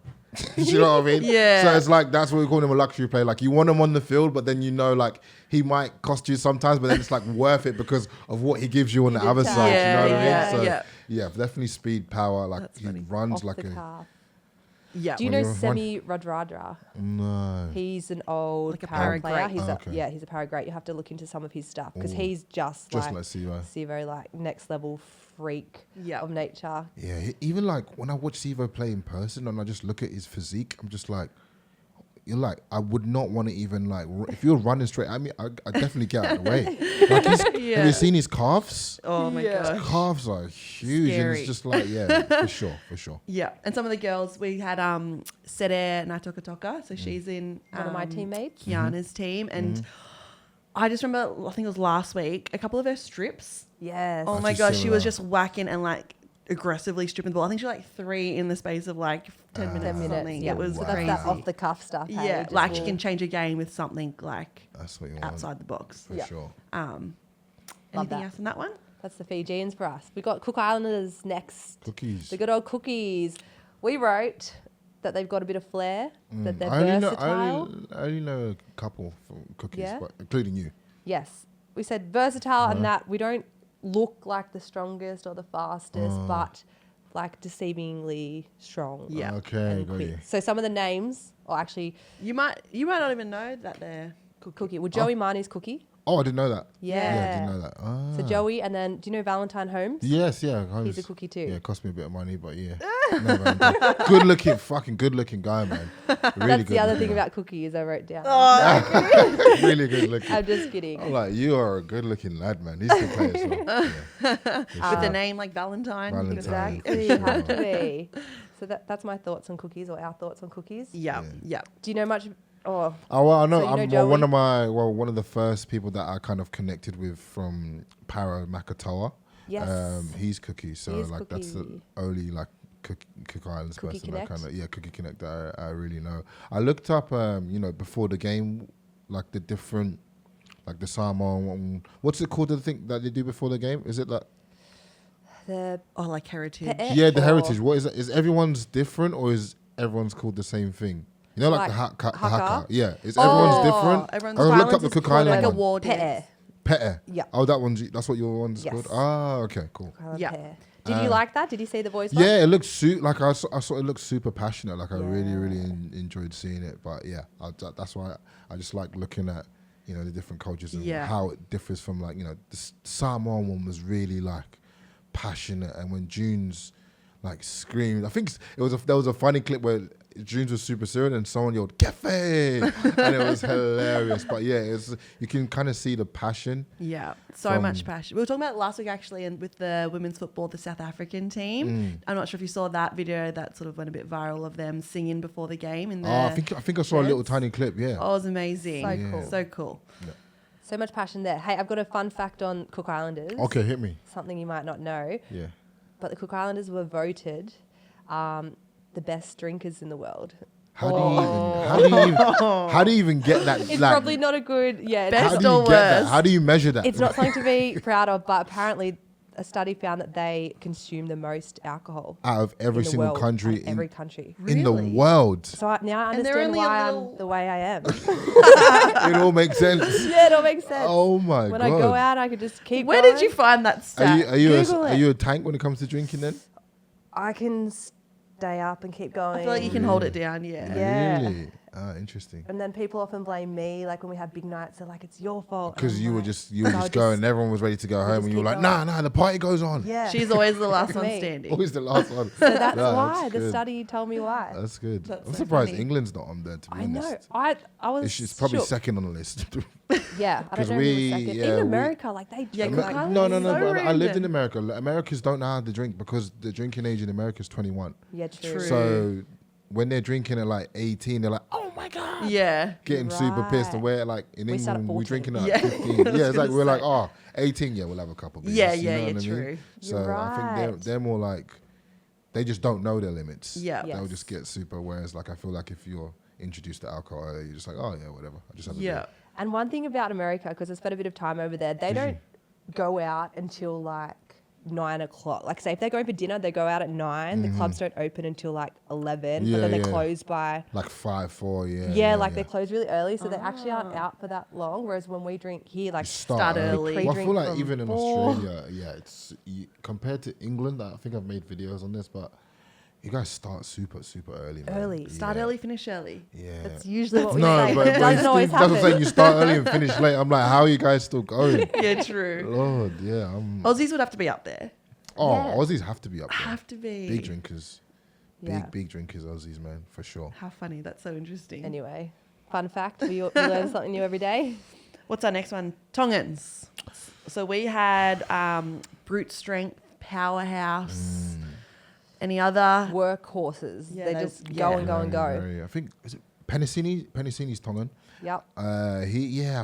Do you know what I mean? Yeah. So it's like, that's what we call him a luxury player. Like, you want him on the field, but then like, he might cost you sometimes, but then it's like worth it because of what he gives you on the did other that. side. Yeah, you know what yeah, I mean? So, yeah. yeah, definitely speed, power. Like, That's he funny. runs Off like the a... cuff. Yeah. Do you When know you're Semi Radradra? No. He's an old Like a para player. para-great. He's Okay. he's a para great. You have to look into some of his stuff because Ooh. he's just Just like like Sivo. Sivo, like next level freak Yeah. of nature. Yeah, even like when I watch Sivo play in person and I just look at his physique, I'm just like, you're like, I would not want to even like, if you're running straight at me, I definitely get out of the way. Like have Yeah. you seen his calves? Oh my Yeah. gosh. His calves are huge and Scary. it's just like, yeah, for sure, for sure. Yeah, and some of the girls we had Sere Natokatoka, so she's in One of my teammates. Kiana's team, and I just remember I think it was last week a couple of her strips. Yes. Oh That's my just gosh, she was similar. just whacking and like aggressively stripping the ball. I think she like 3 in the space of like 10 minutes 10 or minutes. something. Yeah. It was So crazy. that's that off the cuff stuff. Hey? Yeah, Just like she will- can change a game with something like That's what you want. outside the box. For Yeah. sure. Um, Love anything that. else on that one? That's the Fijians for us. We got Cook Islanders next. Cookies. The good old cookies. We wrote that they've got a bit of flair, that they're I versatile. only know a couple from cookies, Yeah? but including you. Yes. We said versatile and that we don't look like the strongest or the fastest, but like deceivingly strong. Yeah. Okay, And got quick. you. So some of the names, or actually You might not even know that they're Cookie. Well, Joey Marnie's Cookie. Oh, I didn't know that. Yeah. I didn't know that. Ah. So Joey, and then do you know Valentine Holmes? Yes, yeah. He's a cookie too. Yeah, it cost me a bit of money, but yeah. No, man, good looking, fucking good looking guy, man. Really That's good the other looking thing guy. about cookies I wrote down. Really good looking. I'm just kidding. I'm like, you are a good looking lad, man. He's a good player as well. Yeah. with a name like Valentine. Valentine. Exactly, for you have sure. to be. So that's my thoughts on cookies, or our thoughts on cookies. Yeah, Yeah. yeah. Do you know much? Oh, Oh well, I know. So you know I'm Joey? one of the first people that I kind of connected with from Para Makatoa. yes. He's Cookie, so He is like that's the Cookie. only like Cook Islands Cookie person Connect? that kind of Cookie Connect that I really know. I looked up before the game, like the different, like the Samoan. What's it called? The thing that they do before the game? Is it like The Oh, like heritage. Pe- yeah, the or- heritage? What is it? Is everyone's different or is everyone's called the same thing? You know, like the Like haka. haka? Yeah, is Oh, everyone's different? everyone's- I looked Islands up the is Cook called Island like a one. war Pe'e. dance. Pe'e. Yeah. Oh, that's what your one's Yes. called. Ah, okay, cool. Island Yeah. pear. Did you like that? Did you see the boys? one? Yeah, it looks like I saw it looks super passionate. Like I really, really Yeah. enjoyed seeing it. But yeah, that's why I just like looking at the different cultures and Yeah. how it differs from like the Samoan one was really like passionate, and when June's like screamed, I think there was a funny clip where June's was super serious and someone yelled "Cafe," and it was hilarious. But yeah, you can kind of see the passion. Yeah, so From- much passion. We were talking about it last week actually, and with the women's football, the South African team. I'm not sure if you saw that video that sort of went a bit viral of them singing before the game. In the I think I saw a little sheds. tiny clip. Yeah. Oh, it was amazing. So Yeah. cool. So cool. So much passion there. Hey, I've got a fun fact on Cook Islanders. Okay, hit me. Something you might not know, Yeah. but the Cook Islanders were voted the best drinkers in the world. How do you even get that? It's like, probably not a good. Yeah. it's Best how do you or get that? worst? How do you measure that? It's not something to be proud of, but apparently a study found that they consume the most alcohol out of every in the single world, country out of every country. in the Really? world. So now I And they're understand only a why little- I'm the way I am. It all makes sense. Yeah, it all makes sense. Oh my when god! I go out, I could just keep Where going. did you find that Are stat? you Google it. are you a tank when it comes to drinking? Then I can stay up and keep going. I feel like you can hold it down. Yeah. Yeah. really interesting. And then people often blame me, like when we have big nights, they're like, "It's your fault." And Because I'm you were like, just "So I'll going, and everyone was ready to go home, just and you were keep like, going." nah, the party goes on. Yeah. She's always the last That's one me. standing. Always the last one. So that's No, why that's the good. study told me why. That's good. That's I'm so surprised funny. England's not on there. To be I know. honest, I was. it's probably shook. second on the list. Yeah, I 'Cause don't know who was we- second. yeah, In we- America, like they Yeah, drink Cook like Islands no. so But I lived in random. America. Americans don't know how to drink because the drinking age in America is 21. yeah, true. True. So when they're drinking at like 18, they're like, oh my god. Yeah. Getting super pissed, and Right. we're like in We start at England, we're 14. drinking at Yeah. 15. I was Yeah, it's like gonna we're like, say. oh, 18, yeah, we'll have a couple beers. Yeah, you yeah, know yeah, what I mean? true. So You're I think right. they're more like they just don't know their limits. Yeah. Yeah. They'll just get super. Whereas like I feel like if you're introduced to alcohol, you're just like, oh yeah, whatever. I just have a Yeah. beer. And one thing about America, because I spent a bit of time over there, they don't go out until like 9 o'clock. Like, say if they're going for dinner, they go out at 9. The clubs don't open until like 11, Yeah, but then they yeah. close by. Like 5, 4, yeah. Yeah, like they close really early, so they actually aren't out for that long. Whereas when we drink here, like Start early. Well, I feel Pre-drink like from even in 4. Australia, yeah, it's compared to England. I think I've made videos on this, but you guys start super early. Man. Early. Start Yeah. early, finish early. Yeah. that's usually what we no, say, but, but it doesn't always that's what I'm saying. happen. You start early and finish late. I'm like, how are you guys still going? Yeah, true. Lord, yeah. Aussies would have to be up there. Oh, Yeah. Aussies have to be up there. Have to be. Big drinkers. Yeah. Big drinkers, Aussies, man, for sure. How funny. That's so interesting. Anyway, fun fact: we learn something new every day. What's our next one? Tongans. So we had brute strength, powerhouse. Any other? Workhorses. Yeah, they they- just yeah. go and go and go. I think is it Pennicini? Pennicini's Tongan. Yep. I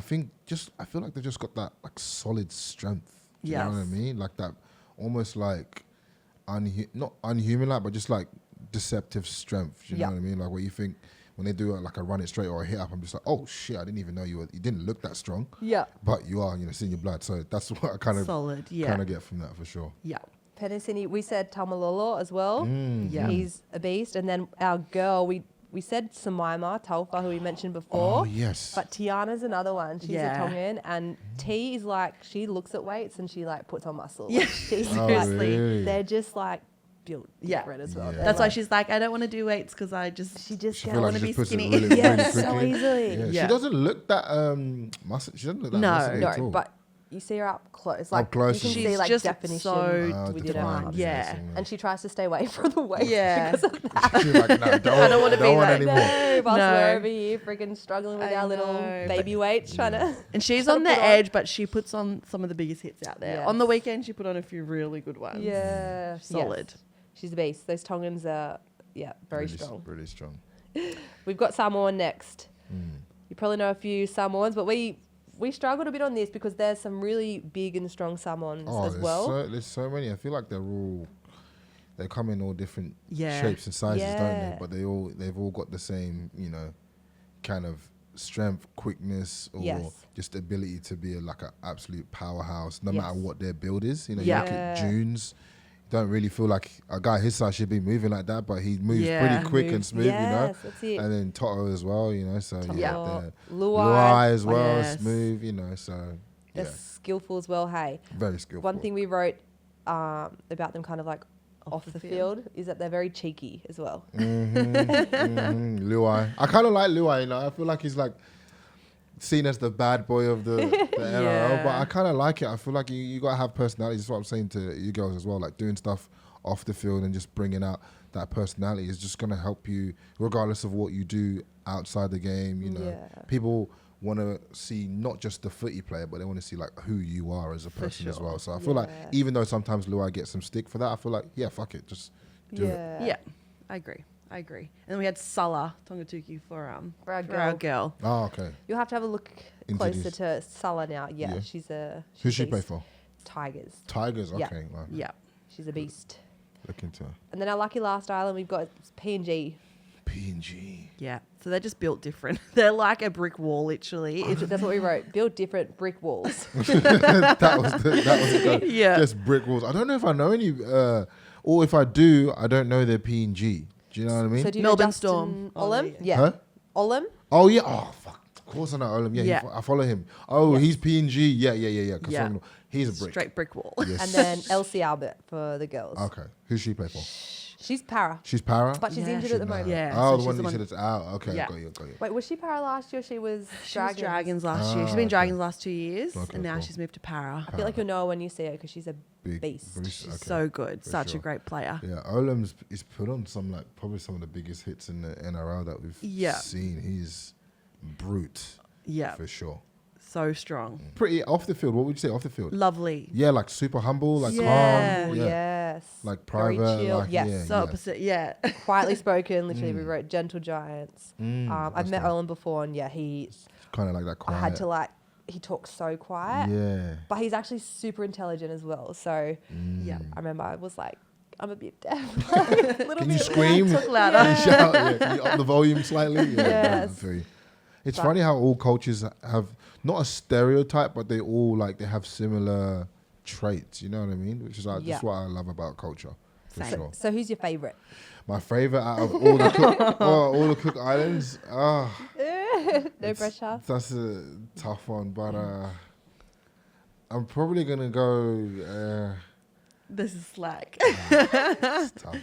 feel like they've just got that like solid strength. Do you know what I Yes. mean? Like that, almost like not unhuman like, but just like deceptive strength. Do you know what I mean? Like, what you think when they do like a run it straight or a hit up, I'm just like, oh shit, I didn't even know you didn't look that strong. Yeah. But you are, it's in your blood. So that's what I kind of get from that for sure. Yeah. Penisini, we said Tamalolo as well. Yeah. He's a beast. And then our girl, we said Samaima Taufa, who we mentioned before. Oh, yes. But Tiana's another one. She's a Tongan. And T is like, she looks at weights and she like puts on muscle. Yeah. She's Seriously. really? They're just like built different as well. Yeah. That's why she's like, I don't want to do weights because she just She gets feel wanna like be she puts it skinny. really, yeah, really so quickly. easily. Yeah. Yeah. She doesn't look that muscle. She doesn't look that No. muscly at all. No, but you see her up close. Like, close you can and- see She's like just definition so with your defined, arms. Yeah. And she tries to stay away from the weight Yeah. because of that. She's like, no, don't wanna be that. anymore. No, whilst No. we're over here freaking struggling with I our little know, baby weights trying to... And she's trying on to the put on. edge, but she puts on some of the biggest hits out there. Yes. On the weekend, she put on a few really good ones. Yeah. Solid. Yes. She's a beast. Those Tongans are, very Really strong. Really strong. We've got Samoan next. Mm. You probably know a few Samoans, but we struggled a bit on this because there's some really big and strong Samoans as well. There's so many. I feel like they come in all different Yeah. shapes and sizes, don't Yeah. they? But they've all got the same, kind of strength, quickness, or Yes. just ability to be like an absolute powerhouse, no Yes. matter what their build is. You look Yeah. at Junes. Don't really feel like a guy his size should be moving like that, but he moves Yeah. pretty quick and Moves- smooth, yes, that's it. And then Toto as well, so Toto, yeah, Luai. Luai as well, Yes. smooth, so They're yeah, skillful as well, hey. very skillful. One thing we wrote about them kind of like off the field is that they're very cheeky as well. Luai. I kind of like Luai, I feel like he's like seen as the bad boy of the NRL, but I kind of like it. I feel like you got to have personality. That's what I'm saying to you girls as well, like doing stuff off the field and just bringing out that personality is just going to help you regardless of what you do outside the game. People want to see not just the footy player, but they want to see like who you are as a person as well. So I feel like even though sometimes Luai gets some stick for that, I feel like, fuck it, just do it. Yeah, I agree. And then we had Sala Tongatuki for our our girl. Oh, okay. You'll have to have a look Into closer this. to Sala now. Yeah, Yeah. she's a Who's she beast. play for? Tigers. Tigers, Yeah. okay. Wow. Yeah. She's a beast. Look into her. And then our lucky last island, we've got PNG. PNG. Yeah. So they're just built different. They're like a brick wall, literally. That's what we wrote. Build different brick walls. that was the Yeah. just brick walls. I don't know if I know any, or if I do, I don't know their PNG. Do you know what I mean? So do you Melbourne know Justin Storm. Olam? Oh, Yeah. Huh? Olam? Oh yeah. Oh fuck. Of course I know Olam. Yeah. Yeah. I follow him. Oh, Yes. he's PNG. Yeah. 'Cause Yeah. I'm- he's a brick. Straight brick wall. Yes. And then Elsie Albert for the girls. Okay. Who's she play for? She's para, She's para. but she's Yeah, injured she- at the moment. Yeah. Oh, so the she's one the you one- said it's out. Okay. Yeah. Got you. Wait, was she para last year or she was She was Dragons? Dragons last year. She's been okay. Dragons last 2 years, Okay, and now cool. she's moved to Para. I feel like you'll know her when you see her because she's a Big beast. She's okay. so good. For Such sure. a great player. Yeah, Olam's is put on probably some of the biggest hits in the NRL that we've seen. He's brute. Yeah. For sure. So strong. Pretty off the field. What would you say off the field? Lovely. Yeah, like super humble, like Yeah. calm. Oh, Yeah. yes. Like Very private. chill. Like, Yes. yeah, So opposite. Yeah. Quietly spoken. Literally, we wrote gentle giants. I've that's met nice. Olam before, and he. Kind of like that quiet. I had to he talks so quiet, Yeah. but he's actually super intelligent as well. So Yeah. I remember I was like, I'm a bit deaf. a little Can you bit scream? Talk louder. Can you shout? Yeah. Can you up the volume slightly? Yeah. Yes. I feel you. It's But- funny how all cultures have not a stereotype, but they all they have similar traits. You know what I mean? Which is just what I love about culture. For Same. sure. So who's your favorite? My favorite out of all the Cook Islands. No It's- pressure. That's a tough one, but I'm probably gonna go. This is slack. It's tough.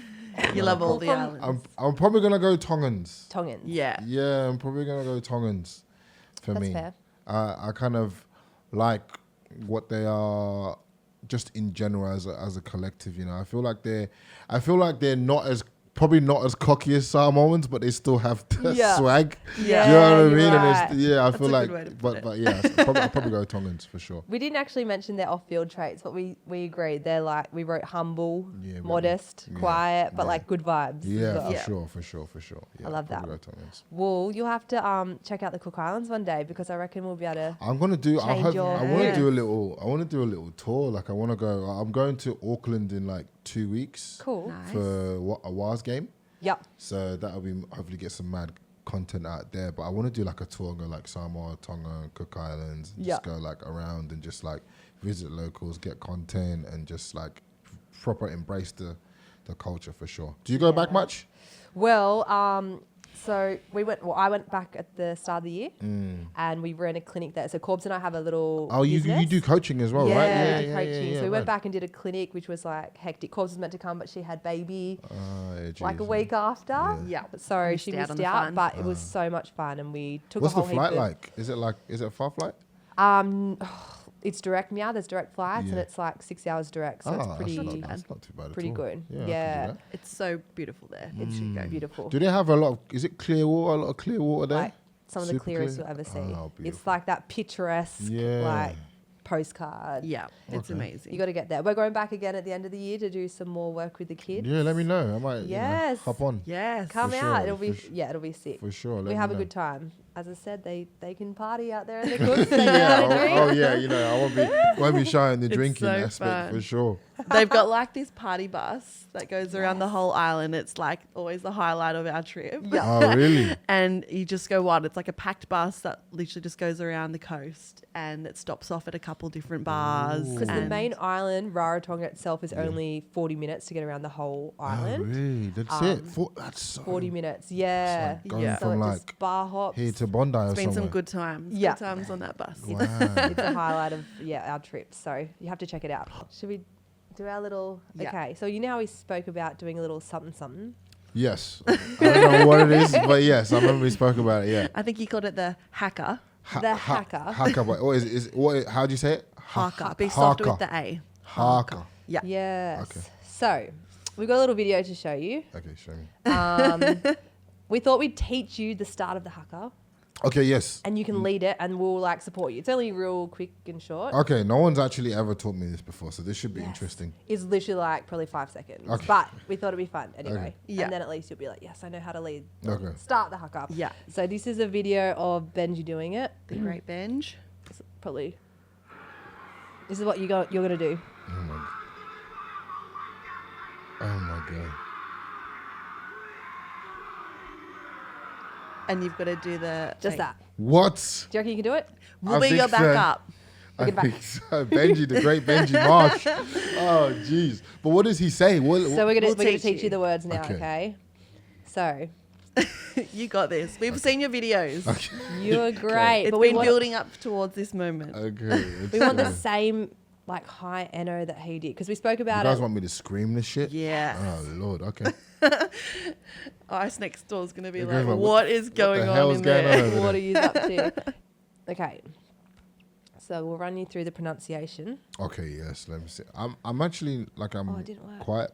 You love all the From- islands. I'm probably gonna go Tongans. Tongans. Yeah. Yeah, I'm probably gonna go Tongans. For That's me, fair. I kind of like what they are, just in general as a collective. I feel like they're probably not as cocky as Samoans, but they still have the Yeah. swag. Yeah. Do you know what I you're mean? right. And I That's feel a like, good way to put but it. but yeah, I'll probably go Tongans for sure. We didn't actually mention their off-field traits, but we agreed. They're we wrote humble, Yeah, modest, yeah, quiet, but yeah. good vibes. as Yeah, well. for sure. Yeah, I love probably that. go Tongans. Well, you'll have to check out the Cook Islands one day because I reckon we'll be able to. I'm gonna do. Change your I want to view. do a little. I want to do a little tour. I want to go. I'm going to Auckland in 2 weeks Cool. Nice. for a WAS game. Yep. So that'll be hopefully get some mad content out there. But I want to do like a tour and go like Samoa, Tonga, Cook Islands, and just go like around and just like visit locals, get content, and just like proper embrace the culture for sure. Do you go back much? Well, so I went back at the start of the year, and we ran a clinic there. So Corbs and I have a little You business. do coaching as well, Yeah, right? we do coaching. So we went right. back and did a clinic, which was like hectic. Corbs was meant to come, but she had baby like a geez. week after. Yeah. So Missed she out missed on the out, fun. but it was so much fun, and we took What's a whole the flight heap like? Is it a far flight? It's direct now. There's direct flights, and Yeah. it's like 6 hours direct, so it's pretty That's not too bad pretty at all. good. Yeah. I Yeah. can do that. It's so beautiful there. It should go. beautiful. Do they have a lot of? Is it clear water? A lot of clear water there? Like some of the Super clearest clear? you'll ever see. Oh, It's beautiful. like that picturesque, Yeah. like postcard. Yeah, it's Okay. amazing. You got to get there. We're going back again at the end of the year to do some more work with the kids. Yeah, let me know. I might Yes. hop on. Yes. Come For out. sure, It'll be for it'll be sick. For sure. We let have me a know. good time. As I said, they can party out there in the cooks. They know Yeah, how to drink. yeah, I won't be shy in the It's drinking so aspect fun. for sure. They've got like this party bus that goes around the whole island. It's like always the highlight of our trip. Oh, really? And you just go wild. It's like a packed bus that literally just goes around the coast and it stops off at a couple different bars. Because the and- main island, Rarotonga itself, is only 40 minutes to get around the whole Oh, island. really? That's it. That's so 40 minutes, yeah. Going Yeah. So from it like just bar hops. here to Bondi or It's been somewhere. some good times. Yeah. Good times on that bus. Wow. It's a highlight of our trip, so you have to check it out. Should we do our little? Yeah. Okay, so you know how we spoke about doing a little something. Yes. I don't know what it is, but yes, I remember we spoke about it. Yeah. I think he called it the hacker. The hacker. Hacker. But how do you say it? Harker. Be softer with Harker. the A. Harker. Yeah. Yes. Okay. So we've got a little video to show you. Okay, show me. We thought we'd teach you the start of the haka, Okay, yes. and you can lead it, and we'll like support you. It's only real quick and short. Okay, no one's actually ever taught me this before, so this should be interesting. It's literally like probably 5 seconds. Okay. But we thought it'd be fun anyway. Okay. Yeah. And then at least you'll be like, yes, I know how to lead. Okay. Start the haka. Yeah. So this is a video of Benji doing it. The Great Benj. It's probably. This is what you're gonna do. Oh my god. And you've got to do the... Just like, that. What? Do you reckon you can do it? We'll I be think your so. backup. I Look at think so. Benji, the great Benji Marsh. Oh, jeez. But what does he say? So we're gonna We'll teach teach you you. the words now, Okay. okay? So You got this. We've seen your videos. you're great, It's but we been want, building up towards this moment. Okay. we want the same like high NO that he did because we spoke You about guys it. want me to scream this shit? Yeah. Oh, Lord. Okay. Ice next door is going to be You're like, going like, what is going the on hell's in going there? on over What are you up to? Okay. So we'll run you through the pronunciation. Okay, yes. Let me see. I'm actually like I'm Oh, it didn't work. quite.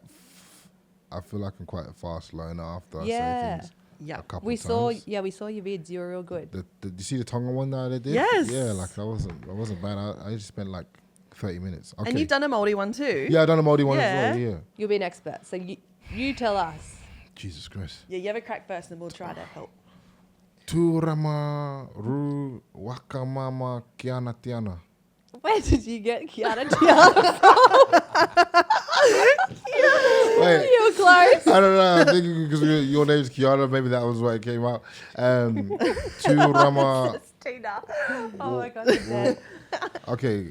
I feel like I'm quite a fast learner after I Yeah. say things Yeah. a couple We times. saw we saw your vids. You were real good. Did you see the Tonga one that I did? Yes. Yeah, like I wasn't bad. I just spent like 30 minutes. Okay. And you've done a Māori one too. Yeah, I done a Māori one Yeah. as well. Yeah. You'll be an expert. So you tell us. Jesus Christ. Yeah, you have a crack first and we'll try to help. Tūrama ru wakamama kiana tiana. Where did you get Kiana Tiana? Wait. You were close. I don't know. I'm thinking because your name's Kiana, maybe that was why it came out. Tūrama. It's Tina. Oh my god, I'm dead. Okay.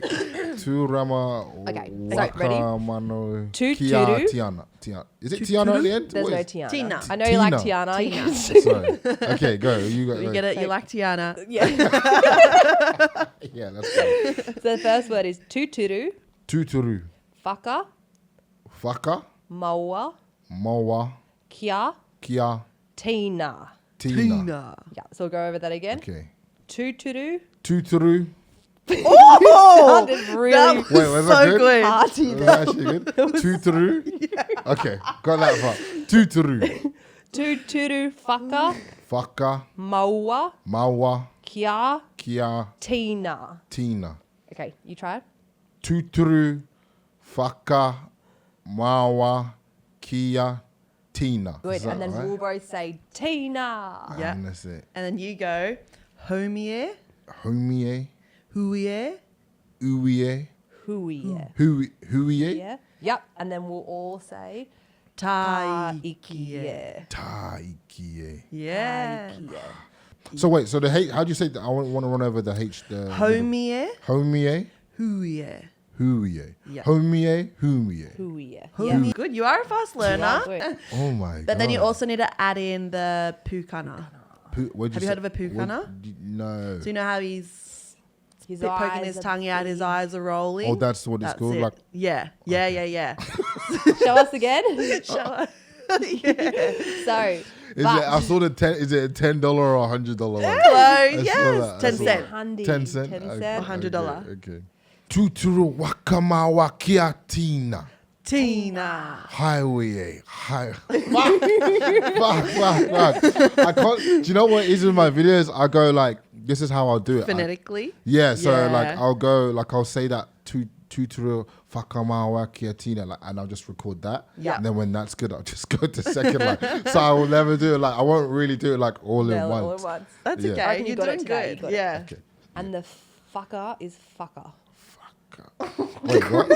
Tūrama Okay, so ready? wakamano Tu- kia turu. tiana. Tiana. Is it Tiana at the end? There's What no is- Tiana. Tina. I know you like Tina. Tiana. You Tina. can- Sorry. Okay, go. You got. You get it? You like Tiana. yeah. Yeah, that's good. So the first word is tuturu, Tuturu. whaka, Whaka. maua, Mawa. kia, Kia. tina. Tina. Yeah, so we'll go over that again. Okay. Tuturu. Tuturu. Oh! Sounded really That was Wait, was that so good? good. hearty Was there. that actually good? Tuturu. Okay, got that far. Tuturu. Tuturu, whaka, Whaka. maua, Mawa. kia, Kia. tina. Tina. Okay, you try. Tuturu. Whaka. Mawa. Kia. Tina. Good, Is that and then right? we'll both say Tina. Yeah. And that's it. And then you go, homie, Homie. huie, Uie. Hui, yeah. Huie. Yeah. Yep. And then we'll all say Taikie. Taikie. Yeah. So wait, so the H, how do you say that? I want to run over the H. The Homie. Homie. Huie. Huie. Yeah. Humie. Humie. Huia. Homie. Good. You are a fast learner. Good. Oh my god. But then you also need to add in the pukana. Have you heard of a pukana? No. So you know how he's His poking eyes his are tongue out, his eyes are rolling. Oh, that's what it's called. it. Like, yeah. Show us again. Show us. So, is it? I saw the 10. Is it a $10 or $100 one? Close. I saw Yes. that. 10 I saw cent. handy. 10 cent. 10 Okay, cent. $100. Okay. Tuturu wakamawa kiatina. Tina. Highway. Fuck. I can't. Do you know what is in my videos? I go like, this is how I'll do it. Phonetically. Yeah. So Yeah. like, I'll go like, I'll say that tuturu wakamawa kiatina, like, and I'll just record that. Yeah. And then when that's good, I'll just go to second line. So I will never do it like, I won't really do it like all in All at once. once. That's Yeah. I okay. reckon you You're got it doing today, you good. got it. Yeah. Okay. And the fucker is fucker. Wait, what?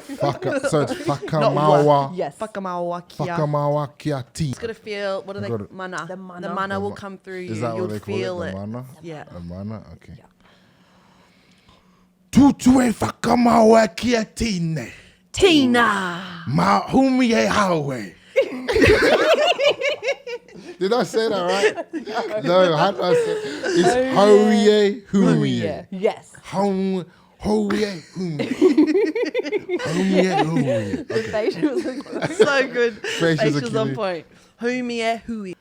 Fuck. So it's wakamawa. Yes. Fakamawakia. Wakamawa kiatina. It's gonna feel. What are I they? got it. Mana. The mana. The mana will come through you. Is that You'll what they call feel it? it. The mana? Yeah. The mana? Okay. Yeah. Tutue wakamawa kiatine. Tina. Ma humie hawe. Did I say that right? No, how did I say it's hoye humie. Yes. Hoye humie. Hoye humie. The Okay. facials. So good. Facials are Facials on killing. point. Humie hui.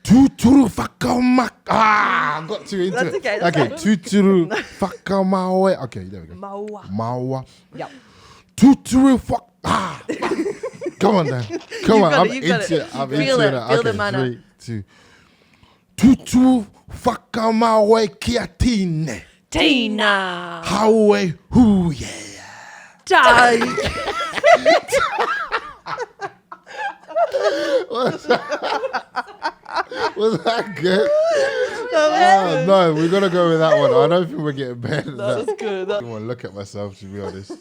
Tuturu wakamak. I got too into That's it. okay, that's Okay, fine. tuturu wakamawe. Okay, there we go. Maua. Mawa. Yep. Tuturu fuck. Come on now. Come on. got I'm it, you got into it. it. I'm Feel into it. it. Feel the Okay, mana. 3, 2. Tutu fakamawe kiatine. Tina. Hawe huye. Die. Was that good? Oh, no, we're going to go with that one. I don't think we're getting better than that. That's good. I don't want to look at myself, to be honest.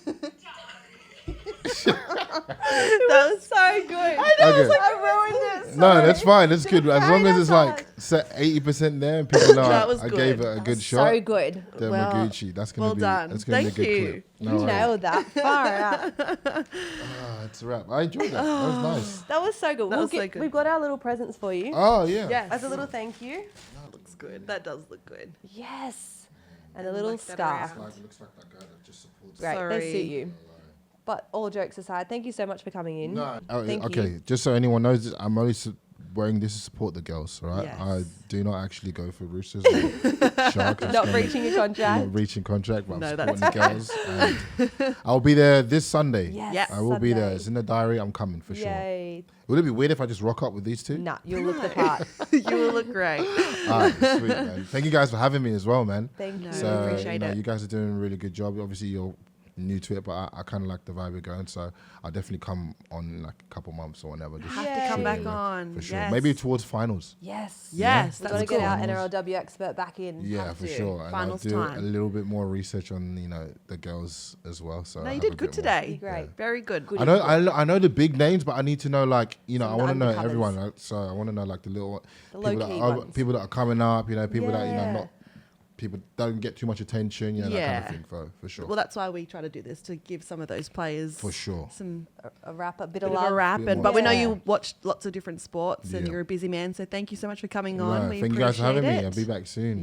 That was so good. I know, it's like I ruined it. No, that's fine. That's good. As long as it's Sorry, like set 80% there and people know That was I good. gave it a good shot. So good. Then Well, we're Gucci. That's gonna well be done. that's gonna Thank be a good you. clip. You No worries. nailed that. Far out. It's a wrap. I enjoyed that. That was nice. That was so good. That was so good. We've got our little presents for you. Oh yeah. Yes. As a little thank you. That looks good. That does look good. Yes. And a little like that scarf. around. It looks like that guy that just supports. Great. They Sorry. suit you. But all jokes aside, thank you so much for coming in. No. Thank Okay. you. Just so anyone knows, this, I'm only wearing this to support the girls. Right. Yes. I do not actually go for Roosters. Or Sharks. Not breaching your I'm contract. not reaching contract, but No, I'm that's supporting the girls. And I'll be there this Sunday. Yes. Yes. I will be there. Sunday. It's in the diary. I'm coming for sure. Yay. Would it be weird if I just rock up with these two? Nah, you'll look the part. You will look great. Alright, sweet, man. Thank you guys for having me as well, man. Thank you. So, appreciate it. you guys are doing a really good job. Obviously, you're new to it, but I kind of like the vibe you're going. So, I'll definitely come on in like a couple months or whenever. Just Have to Yay. come chill back with you, on. For sure. Yes. Maybe towards finals. Yes. Yes, We've that's got to get cool. our Finals. NRLW expert back in. Yeah, Have for to. sure. And Finals I'll do a time. little bit more research on, the girls as well. So No, I'll you have a did good bit more. today. Great. Very good. Good. I know the big names, but I need to know I Some want to know undercovers. everyone. So I want to know like the little The people low-key that ones. people that are coming up. People that Yeah. not people don't get too much attention. That kind Yeah. of thing for sure. Well, that's why we try to do this, to give some of those players For sure. some A wrap, a bit bit of of love. a wrap. Bit And, more but we know Yeah. you watch lots of different sports and Yeah. you're a busy man. So thank you so much for coming No, on. We thank you guys for having me. appreciate I'll it. be back soon.